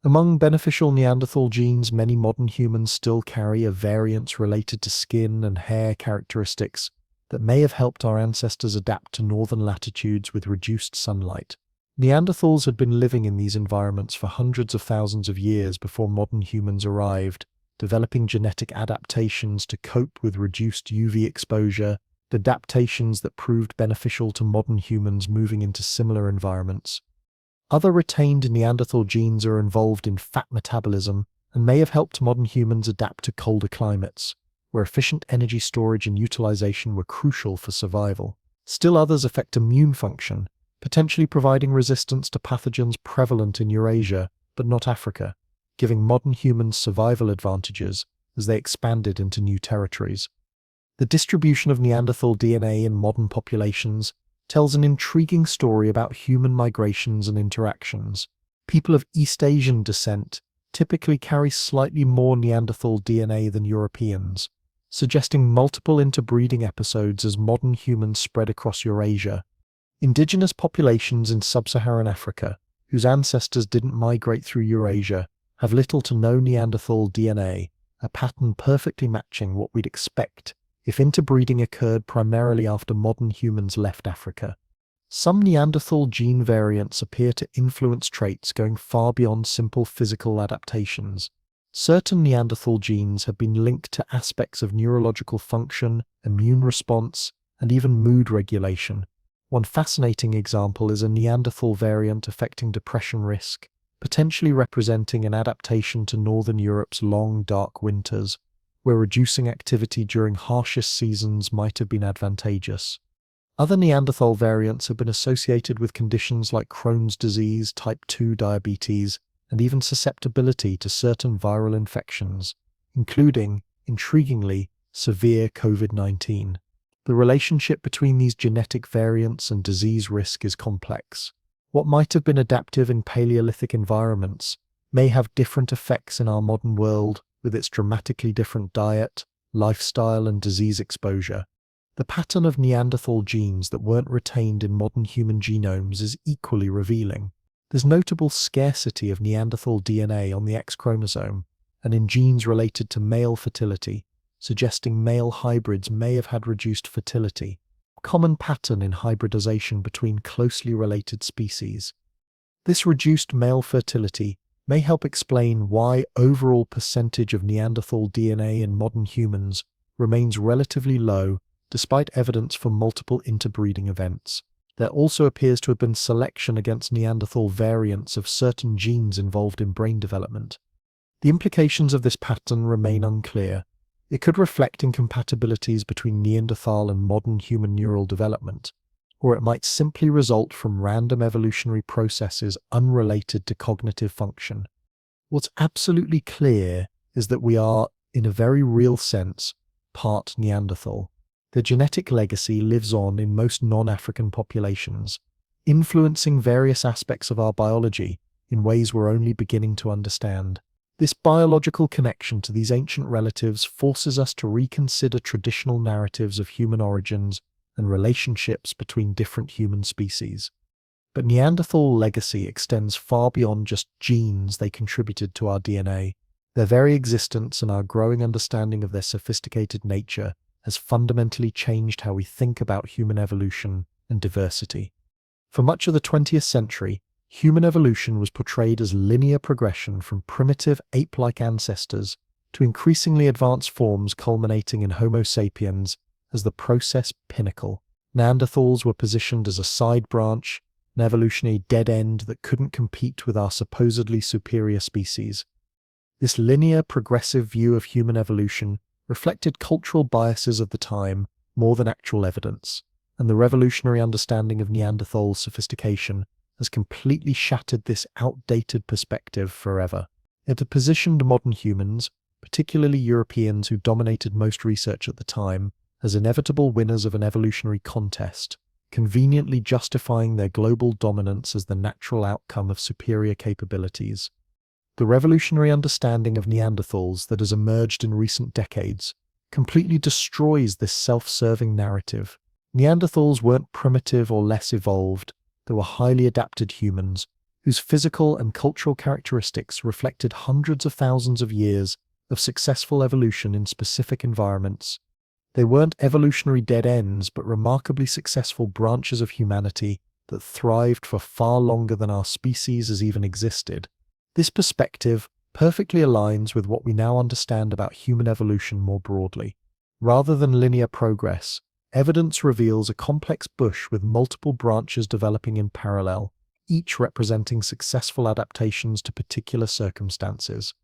Among beneficial Neanderthal genes, many modern humans still carry a variance related to skin and hair characteristics that may have helped our ancestors adapt to northern latitudes with reduced sunlight. Neanderthals had been living in these environments for hundreds of thousands of years before modern humans arrived, developing genetic adaptations to cope with reduced UV exposure, adaptations that proved beneficial to modern humans moving into similar environments. Other retained Neanderthal genes are involved in fat metabolism and may have helped modern humans adapt to colder climates, where efficient energy storage and utilization were crucial for survival. Still others affect immune function, potentially providing resistance to pathogens prevalent in Eurasia, but not Africa, giving modern humans survival advantages as they expanded into new territories. The distribution of Neanderthal DNA in modern populations tells an intriguing story about human migrations and interactions. People of East Asian descent typically carry slightly more Neanderthal DNA than Europeans, suggesting multiple interbreeding episodes as modern humans spread across Eurasia. Indigenous populations in sub-Saharan Africa, whose ancestors didn't migrate through Eurasia, have little to no Neanderthal DNA, a pattern perfectly matching what we'd expect if interbreeding occurred primarily after modern humans left Africa. Some Neanderthal gene variants appear to influence traits going far beyond simple physical adaptations. Certain Neanderthal genes have been linked to aspects of neurological function, immune response, and even mood regulation. One fascinating example is a Neanderthal variant affecting depression risk, potentially representing an adaptation to Northern Europe's long, dark winters, where reducing activity during harshest seasons might have been advantageous. Other Neanderthal variants have been associated with conditions like Crohn's disease, type 2 diabetes, and even susceptibility to certain viral infections, including, intriguingly, severe COVID-19. The relationship between these genetic variants and disease risk is complex. What might have been adaptive in Paleolithic environments may have different effects in our modern world, with its dramatically different diet, lifestyle, and disease exposure. The pattern of Neanderthal genes that weren't retained in modern human genomes is equally revealing. There's notable scarcity of Neanderthal DNA on the X chromosome and in genes related to male fertility, suggesting male hybrids may have had reduced fertility, a common pattern in hybridization between closely related species. This reduced male fertility may help explain why overall percentage of Neanderthal DNA in modern humans remains relatively low despite evidence for multiple interbreeding events. There also appears to have been selection against Neanderthal variants of certain genes involved in brain development. The implications of this pattern remain unclear. It could reflect incompatibilities between Neanderthal and modern human neural development, or it might simply result from random evolutionary processes unrelated to cognitive function. What's absolutely clear is that we are, in a very real sense, part Neanderthal. Their genetic legacy lives on in most non-African populations, influencing various aspects of our biology in ways we're only beginning to understand. This biological connection to these ancient relatives forces us to reconsider traditional narratives of human origins and relationships between different human species. But Neanderthal legacy extends far beyond just genes they contributed to our DNA. Their very existence and our growing understanding of their sophisticated nature has fundamentally changed how we think about human evolution and diversity. For much of the 20th century, human evolution was portrayed as linear progression from primitive ape-like ancestors to increasingly advanced forms culminating in Homo sapiens as the process pinnacle. Neanderthals were positioned as a side branch, an evolutionary dead end that couldn't compete with our supposedly superior species. This linear, progressive view of human evolution reflected cultural biases of the time more than actual evidence, and the revolutionary understanding of Neanderthal sophistication has completely shattered this outdated perspective forever. It had positioned modern humans, particularly Europeans who dominated most research at the time, as inevitable winners of an evolutionary contest, conveniently justifying their global dominance as the natural outcome of superior capabilities. The revolutionary understanding of Neanderthals that has emerged in recent decades completely destroys this self-serving narrative. Neanderthals weren't primitive or less evolved, there were highly adapted humans whose physical and cultural characteristics reflected hundreds of thousands of years of successful evolution in specific environments. They weren't evolutionary dead ends, but remarkably successful branches of humanity that thrived for far longer than our species has even existed. This perspective perfectly aligns with what we now understand about human evolution more broadly. Rather than linear progress, evidence reveals a complex bush with multiple branches developing in parallel, each representing successful adaptations to particular circumstances.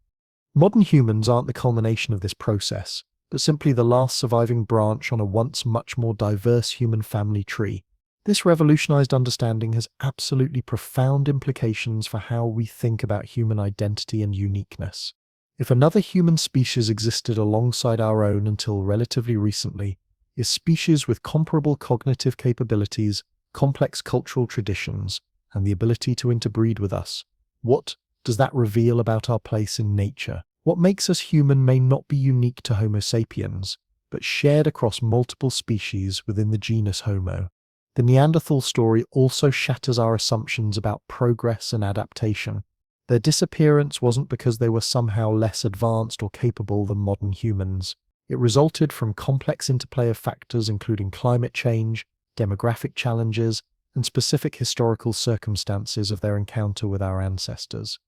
Modern humans aren't the culmination of this process, but simply the last surviving branch on a once much more diverse human family tree. This revolutionized understanding has absolutely profound implications for how we think about human identity and uniqueness. If another human species existed alongside our own until relatively recently, a species with comparable cognitive capabilities, complex cultural traditions, and the ability to interbreed with us, what does that reveal about our place in nature? What makes us human may not be unique to Homo sapiens, but shared across multiple species within the genus Homo. The Neanderthal story also shatters our assumptions about progress and adaptation. Their disappearance wasn't because they were somehow less advanced or capable than modern humans. It resulted from complex interplay of factors including climate change, demographic challenges, and specific historical circumstances of their encounter with our ancestors.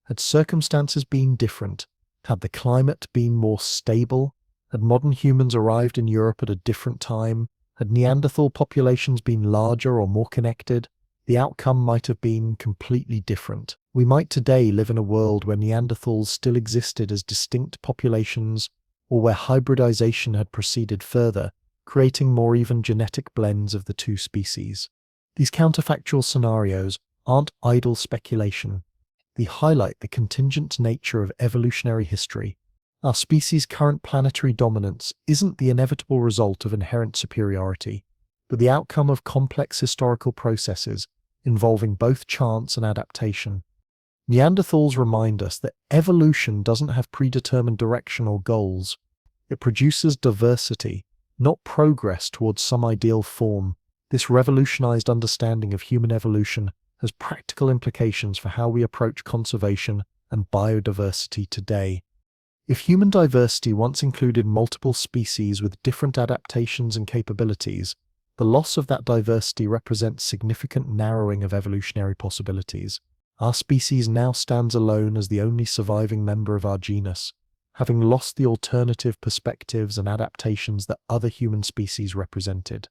Had circumstances been different, had the climate been more stable, had modern humans arrived in Europe at a different time, had Neanderthal populations been larger or more connected, the outcome might have been completely different. We might today live in a world where Neanderthals still existed as distinct populations, or where hybridization had proceeded further, creating more even genetic blends of the two species. These counterfactual scenarios aren't idle speculation. They highlight the contingent nature of evolutionary history. Our species' current planetary dominance isn't the inevitable result of inherent superiority, but the outcome of complex historical processes involving both chance and adaptation. Neanderthals remind us that evolution doesn't have predetermined direction or goals. It produces diversity, not progress towards some ideal form. This revolutionized understanding of human evolution has practical implications for how we approach conservation and biodiversity today. If human diversity once included multiple species with different adaptations and capabilities, the loss of that diversity represents significant narrowing of evolutionary possibilities. Our species now stands alone as the only surviving member of our genus, having lost the alternative perspectives and adaptations that other human species represented.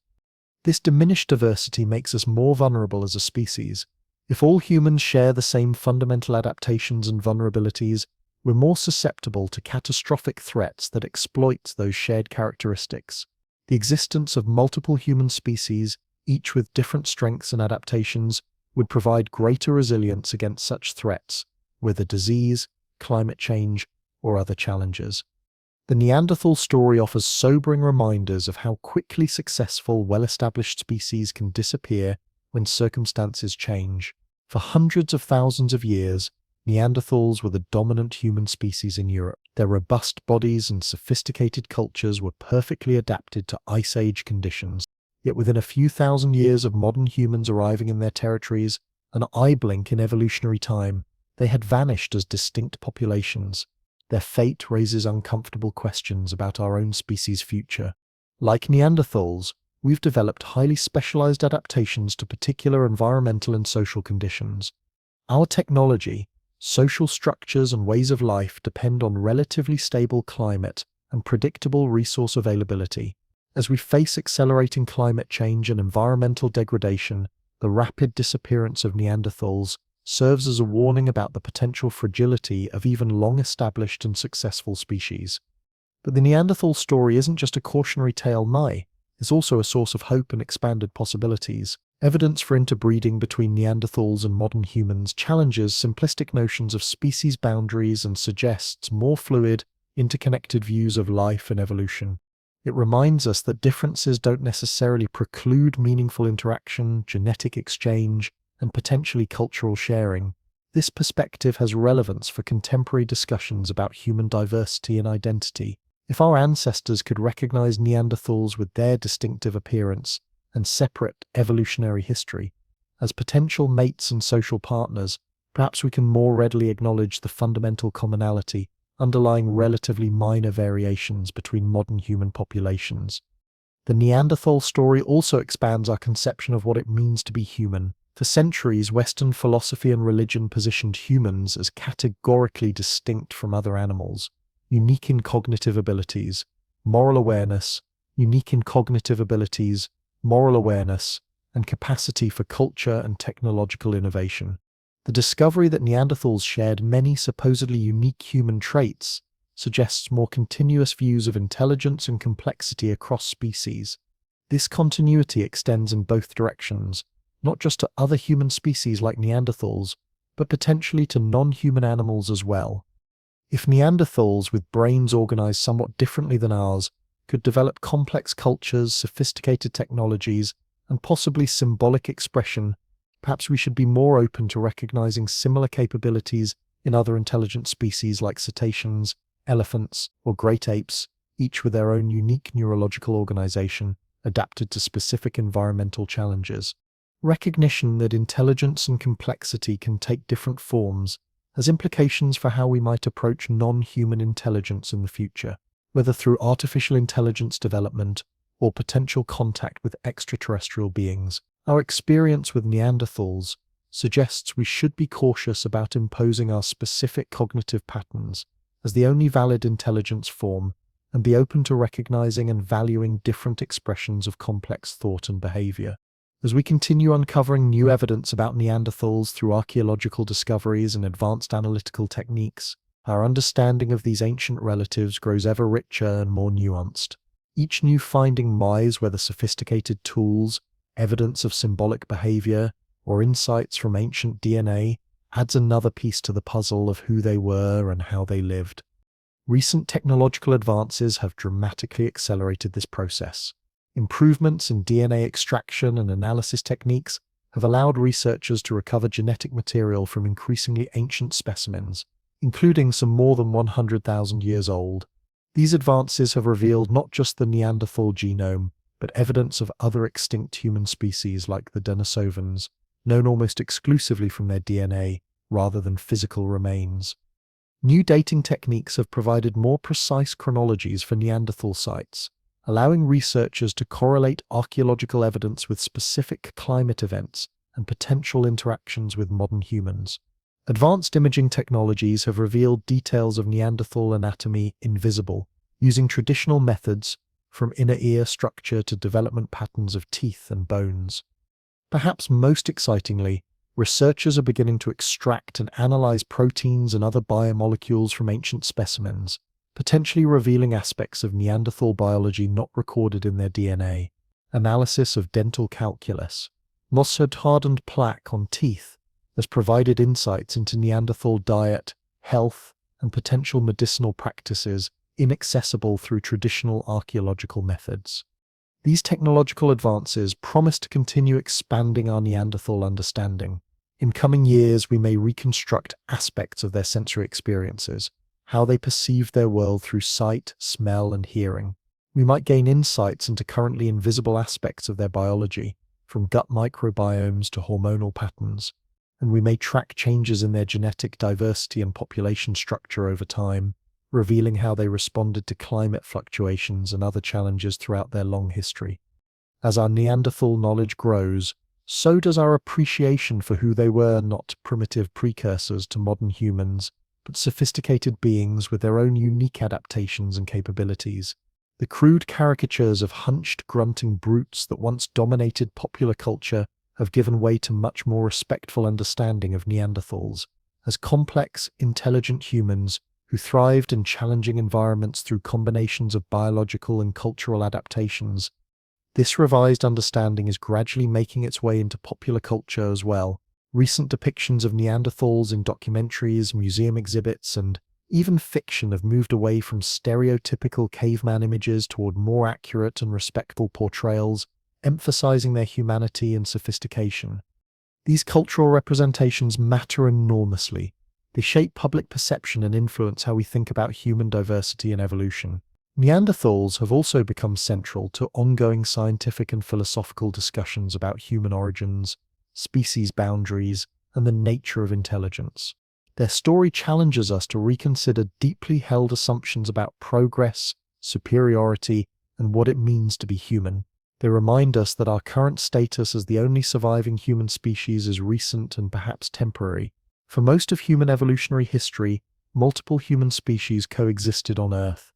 This diminished diversity makes us more vulnerable as a species. If all humans share the same fundamental adaptations and vulnerabilities, we're more susceptible to catastrophic threats that exploit those shared characteristics. The existence of multiple human species, each with different strengths and adaptations, would provide greater resilience against such threats, whether disease, climate change, or other challenges. The Neanderthal story offers sobering reminders of how quickly successful, well-established species can disappear when circumstances change. For hundreds of thousands of years, Neanderthals were the dominant human species in Europe. Their robust bodies and sophisticated cultures were perfectly adapted to Ice Age conditions. Yet within a few thousand years of modern humans arriving in their territories, an eye blink in evolutionary time, they had vanished as distinct populations. Their fate raises uncomfortable questions about our own species' future. Like Neanderthals, we've developed highly specialized adaptations to particular environmental and social conditions. Our technology, social structures, and ways of life depend on relatively stable climate and predictable resource availability. As we face accelerating climate change and environmental degradation, the rapid disappearance of Neanderthals serves as a warning about the potential fragility of even long-established and successful species. But the Neanderthal story isn't just a cautionary tale, it's also a source of hope and expanded possibilities. Evidence for interbreeding between Neanderthals and modern humans challenges simplistic notions of species boundaries and suggests more fluid, interconnected views of life and evolution. It reminds us that differences don't necessarily preclude meaningful interaction, genetic exchange, and potentially cultural sharing. This perspective has relevance for contemporary discussions about human diversity and identity. If our ancestors could recognize Neanderthals with their distinctive appearance and separate evolutionary history, As potential mates and social partners, perhaps we can more readily acknowledge the fundamental commonality underlying relatively minor variations between modern human populations. The Neanderthal story also expands our conception of what it means to be human. For centuries, Western philosophy and religion positioned humans as categorically distinct from other animals, unique in cognitive abilities, moral awareness, unique in cognitive abilities, moral awareness, and capacity for culture and technological innovation. The discovery that Neanderthals shared many supposedly unique human traits suggests more continuous views of intelligence and complexity across species. This continuity extends in both directions, not just to other human species like Neanderthals, but potentially to non-human animals as well. If Neanderthals, with brains organized somewhat differently than ours, could develop complex cultures, sophisticated technologies, and possibly symbolic expression, perhaps we should be more open to recognizing similar capabilities in other intelligent species like cetaceans, elephants, or great apes, each with their own unique neurological organization adapted to specific environmental challenges. Recognition that intelligence and complexity can take different forms has implications for how we might approach non-human intelligence in the future, whether through artificial intelligence development or potential contact with extraterrestrial beings. Our experience with Neanderthals suggests we should be cautious about imposing our specific cognitive patterns as the only valid intelligence form, and be open to recognizing and valuing different expressions of complex thought and behavior. As we continue uncovering new evidence about Neanderthals through archaeological discoveries and advanced analytical techniques, our understanding of these ancient relatives grows ever richer and more nuanced. Each new finding lies whether sophisticated tools, evidence of symbolic behavior, or insights from ancient DNA adds another piece to the puzzle of who they were and how they lived. Recent technological advances have dramatically accelerated this process. Improvements in DNA extraction and analysis techniques have allowed researchers to recover genetic material from increasingly ancient specimens, including some more than 100,000 years old. These advances have revealed not just the Neanderthal genome, but evidence of other extinct human species like the Denisovans, known almost exclusively from their DNA rather than physical remains. New dating techniques have provided more precise chronologies for Neanderthal sites, allowing researchers to correlate archaeological evidence with specific climate events and potential interactions with modern humans. Advanced imaging technologies have revealed details of Neanderthal anatomy invisible, using traditional methods from inner ear structure to development patterns of teeth and bones. Perhaps most excitingly, researchers are beginning to extract and analyze proteins and other biomolecules from ancient specimens, potentially revealing aspects of Neanderthal biology not recorded in their DNA. Analysis of dental calculus, moss-hardened plaque on teeth, has provided insights into Neanderthal diet, health, and potential medicinal practices inaccessible through traditional archaeological methods. These technological advances promise to continue expanding our Neanderthal understanding. In coming years, we may reconstruct aspects of their sensory experiences, how they perceived their world through sight, smell, and hearing. We might gain insights into currently invisible aspects of their biology, from gut microbiomes to hormonal patterns, and we may track changes in their genetic diversity and population structure over time, revealing how they responded to climate fluctuations and other challenges throughout their long history. As our Neanderthal knowledge grows, so does our appreciation for who they were, not primitive precursors to modern humans, but sophisticated beings with their own unique adaptations and capabilities. The crude caricatures of hunched, grunting brutes that once dominated popular culture have given way to much more respectful understanding of Neanderthals as complex, intelligent humans who thrived in challenging environments through combinations of biological and cultural adaptations. This revised understanding is gradually making its way into popular culture as well. Recent depictions of Neanderthals in documentaries, museum exhibits, and even fiction have moved away from stereotypical caveman images toward more accurate and respectful portrayals, emphasizing their humanity and sophistication. These cultural representations matter enormously. They shape public perception and influence how we think about human diversity and evolution. Neanderthals have also become central to ongoing scientific and philosophical discussions about human origins, species boundaries, and the nature of intelligence. Their story challenges us to reconsider deeply held assumptions about progress, superiority, and what it means to be human. They remind us that our current status as the only surviving human species is recent and perhaps temporary. For most of human evolutionary history, multiple human species coexisted on Earth.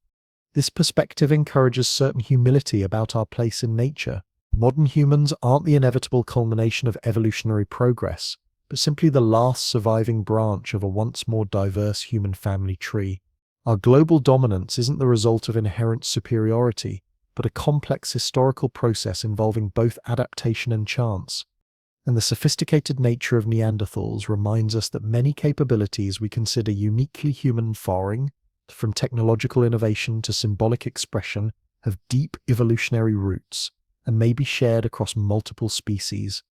This perspective encourages certain humility about our place in nature. Modern humans aren't the inevitable culmination of evolutionary progress, but simply the last surviving branch of a once more diverse human family tree. Our global dominance isn't the result of inherent superiority, but a complex historical process involving both adaptation and chance. And the sophisticated nature of Neanderthals reminds us that many capabilities we consider uniquely human and foreign, from technological innovation to symbolic expression, have deep evolutionary roots and may be shared across multiple species.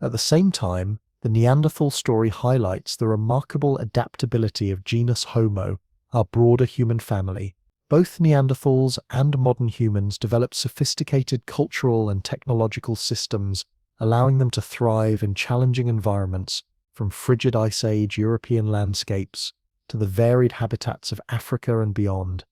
At the same time, the Neanderthal story highlights the remarkable adaptability of genus Homo, our broader human family. Both Neanderthals and modern humans developed sophisticated cultural and technological systems, allowing them to thrive in challenging environments, from frigid Ice Age European landscapes to the varied habitats of Africa and beyond.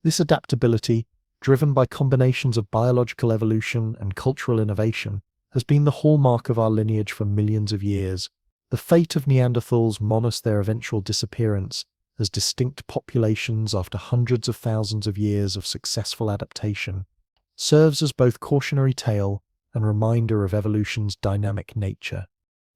This adaptability, driven by combinations of biological evolution and cultural innovation, has been the hallmark of our lineage for millions of years. The fate of Neanderthals mourns their eventual disappearance as distinct populations after hundreds of thousands of years of successful adaptation, serves as both cautionary tale and reminder of evolution's dynamic nature.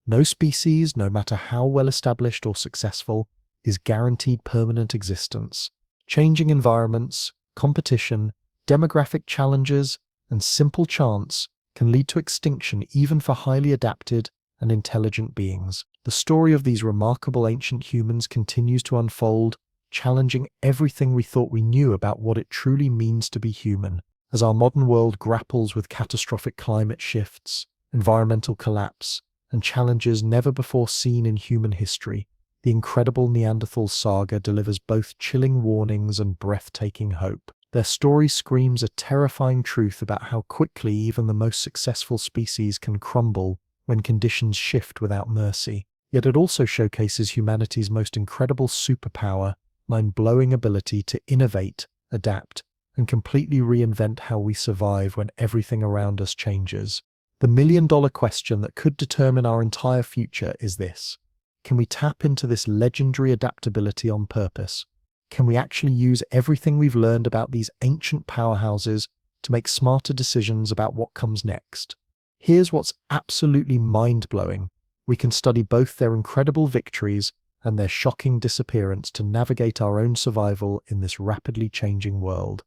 No species, no matter how well established or successful, is guaranteed permanent existence. Changing environments, competition, demographic challenges, and simple chance can lead to extinction even for highly adapted and intelligent beings. The story of these remarkable ancient humans continues to unfold, challenging everything we thought we knew about what it truly means to be human. As our modern world grapples with catastrophic climate shifts, environmental collapse, and challenges never before seen in human history, the incredible Neanderthal saga delivers both chilling warnings and breathtaking hope. Their story screams a terrifying truth about how quickly even the most successful species can crumble when conditions shift without mercy. Yet it also showcases humanity's most incredible superpower, mind-blowing ability to innovate, adapt, and completely reinvent how we survive when everything around us changes. The million-dollar question that could determine our entire future is this: can we tap into this legendary adaptability on purpose? Can we actually use everything we've learned about these ancient powerhouses to make smarter decisions about what comes next? Here's what's absolutely mind-blowing. We can study both their incredible victories and their shocking disappearance to navigate our own survival in this rapidly changing world.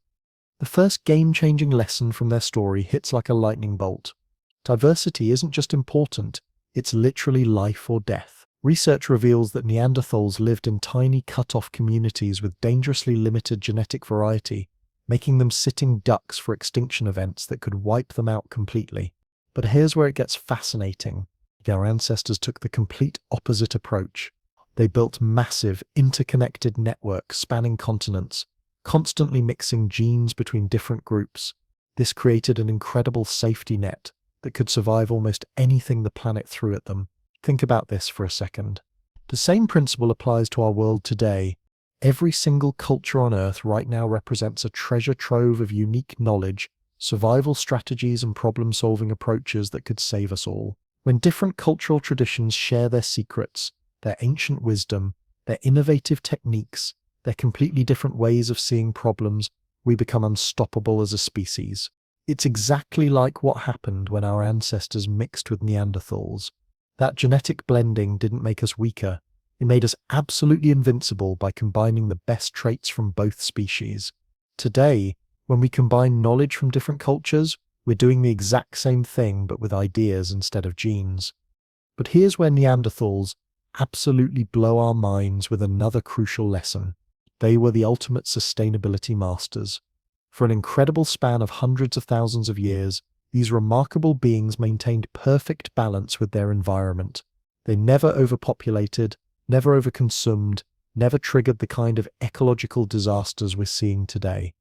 The first game-changing lesson from their story hits like a lightning bolt. Diversity isn't just important, it's literally life or death. Research reveals that Neanderthals lived in tiny cut-off communities with dangerously limited genetic variety, making them sitting ducks for extinction events that could wipe them out completely. But here's where it gets fascinating. Our ancestors took the complete opposite approach. They built massive, interconnected networks spanning continents, constantly mixing genes between different groups. This created an incredible safety net that could survive almost anything the planet threw at them. Think about this for a second. The same principle applies to our world today. Every single culture on Earth right now represents a treasure trove of unique knowledge, survival strategies, and problem-solving approaches that could save us all. When different cultural traditions share their secrets, their ancient wisdom, their innovative techniques, their completely different ways of seeing problems, we become unstoppable as a species. It's exactly like what happened when our ancestors mixed with Neanderthals. That genetic blending didn't make us weaker. It made us absolutely invincible by combining the best traits from both species. Today, when we combine knowledge from different cultures, we're doing the exact same thing but with ideas instead of genes. But here's where Neanderthals absolutely blow our minds with another crucial lesson. They were the ultimate sustainability masters. For an incredible span of hundreds of thousands of years, these remarkable beings maintained perfect balance with their environment. They never overpopulated, never overconsumed, never triggered the kind of ecological disasters we're seeing today.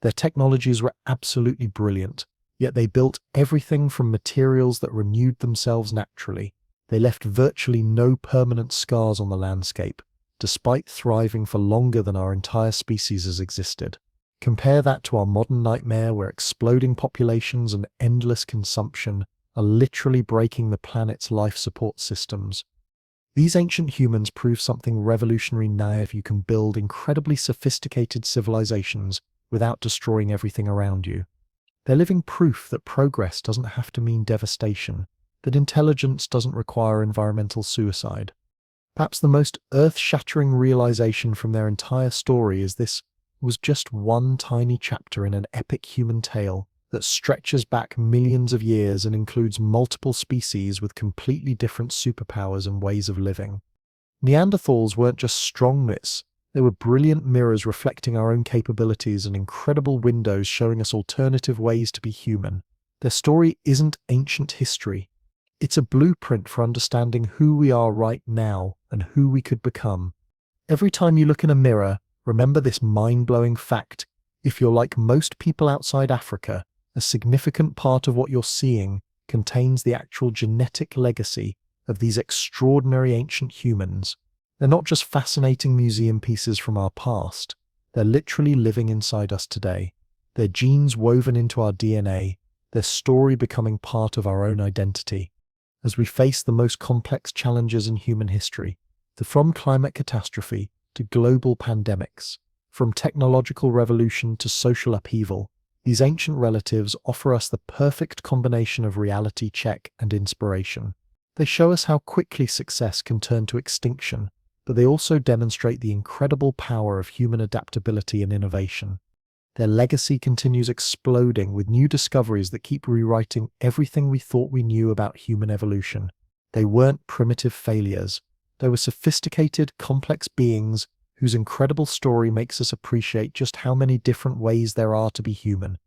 Their technologies were absolutely brilliant, yet they built everything from materials that renewed themselves naturally. They left virtually no permanent scars on the landscape, despite thriving for longer than our entire species has existed. Compare that to our modern nightmare where exploding populations and endless consumption are literally breaking the planet's life support systems. These ancient humans prove something revolutionary now: if you can build incredibly sophisticated civilizations without destroying everything around you. They're living proof that progress doesn't have to mean devastation, that intelligence doesn't require environmental suicide. Perhaps the most earth-shattering realization from their entire story is this was just one tiny chapter in an epic human tale that stretches back millions of years and includes multiple species with completely different superpowers and ways of living. Neanderthals weren't just strong myths, they were brilliant mirrors reflecting our own capabilities and incredible windows showing us alternative ways to be human. Their story isn't ancient history. It's a blueprint for understanding who we are right now and who we could become. Every time you look in a mirror, remember this mind-blowing fact: if you're like most people outside Africa, a significant part of what you're seeing contains the actual genetic legacy of these extraordinary ancient humans. They're not just fascinating museum pieces from our past, they're literally living inside us today. Their genes woven into our DNA, their story becoming part of our own identity. As we face the most complex challenges in human history, from climate catastrophe to global pandemics, from technological revolution to social upheaval, these ancient relatives offer us the perfect combination of reality check and inspiration. They show us how quickly success can turn to extinction, but they also demonstrate the incredible power of human adaptability and innovation. Their legacy continues exploding with new discoveries that keep rewriting everything we thought we knew about human evolution. They weren't primitive failures. They were sophisticated, complex beings whose incredible story makes us appreciate just how many different ways there are to be human.